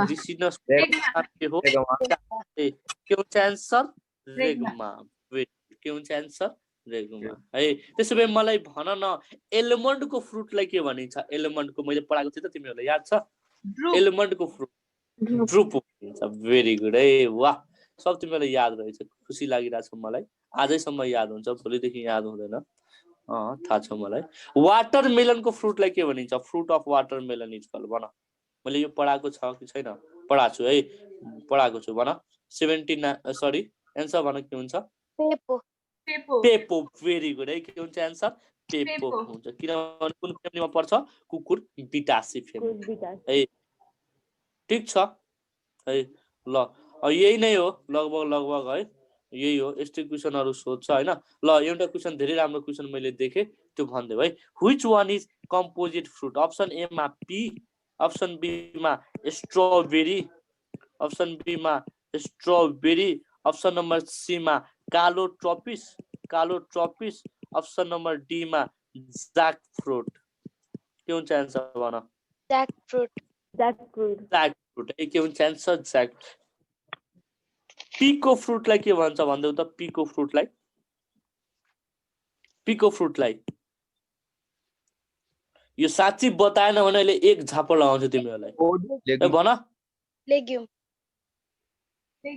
रिसिनस के हो के हुन्छ एन्सर रेग्मा के हुन्छ एन्सर रेग्मा है त्यसैभए मलाई भन न एलमन्डको फ्रुटलाई के भनिन्छ एलमन्डको मैले पढाएको थिएँ त तिमीहरूलाई याद छ एलमन्डको फ्रुट ड्रुप भनिन्छ भेरी गुड है वाह सब तिमीलाई याद रहेछ खुसी लागिरहेछ मलाई आजैसम्म याद हुन्छ भोलिदेखि याद हुँदैन थाहा छ मलाई वाटरमेलनको फ्रुटलाई के भनिन्छ fruit of watermelon is called भन मैले यो पढाएको छ कि छैन पढाएको छु है पढाएको छु भन 79 सरी एन्सर भन के हुन्छ पेपो पेपो पेपो भेरी गुड है के हुन्छ एन्सर पेपो पेपो। हुन्छ किनभने कुन फ्यामिलीमा पर्छ कुकुर बिटासी फ्यामिली विकास है ठीक छ है ल यही नै हो लगभग है यही हो यस्तै क्वेसनहरु सोध्छ हैन ल एउटा क्वेसन धेरै राम्रो क्वेसन मैले देखे त्यो भन्देऊ है which one is composite fruit option A मा पी अप्सन बी मा स्ट्रबेरी अप्सन बी मा स्ट्रबेरी अप्सन नम्बर सी मा कालो ट्रपिस अप्सन नम्बर डी मा जैक फ्रुट के हुन्छ आन्सर भन जैकफ्रुट जैक फ्रुट के हुन्छ आन्सर जैक पीको फ्रुटलाई के भन्छ भन्देऊ त पीको फ्रुटलाई यो साच्चै बताएन भने अहिले एक झापड लगाउँछु तिमीहरूलाई भन लेग्युम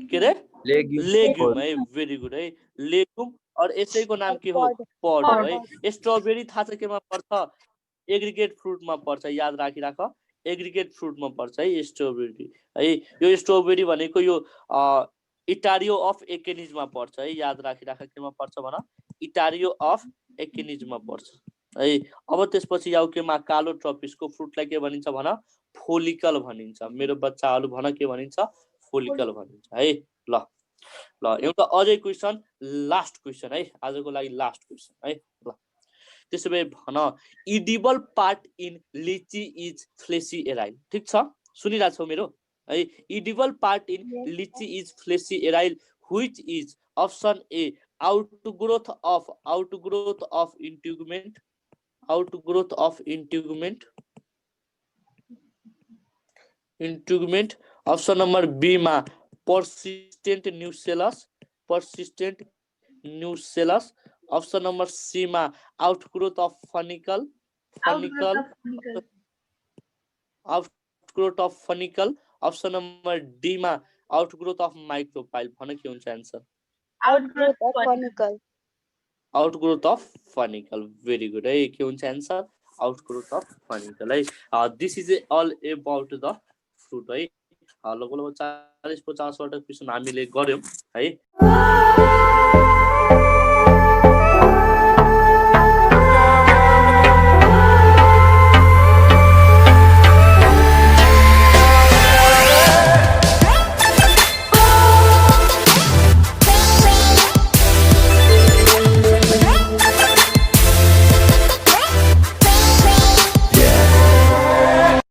के रे लेग्युम लेग्युम है भेरी गुड है लेग्युम और यसैको नाम के हो पड हो है स्ट्रबेरी थाहा छ केमा पर्छ एग्रिगेट फ्रुटमा पर्छ याद राखिराख एग्रिगेट फ्रुटमा पर्छ है स्ट्रबेरी है यो स्ट्रबेरी भनेको यो इटारियो अफ एकेनिजमा पर्छ है याद राखिराख केमा पर्छ भन इटारियो अफ एकेनिजमा पर्छ है अब त्यसपछि आउ केमा कालो ट्रपिसको फ्रुटलाई के भनिन्छ भन फोलिकल भनिन्छ मेरो बच्चाहरु भन के भनिन्छ फोलिकल भनिन्छ है ल एउटा अझै क्वेशन लास्ट क्वेशन है आजको लागि लास्ट क्वेशन है ल त्यसैले भन edible part in litchi is fleshy aril ठीक छ सुनिरा छौ मेरो है edible part in litchi is fleshy aril which is option A outgrowth of integument option number B मा persistent nucellus option number C मा outgrowth of funicle option number D मा outgrowth of micropyle भन के हुन्छ answer outgrowth of funicle very good है के हुन्छ answer outgrowth of funicle है this is all about the fruit है लगभग 40-50 वटा क्वेशन हामीले गर्यौं है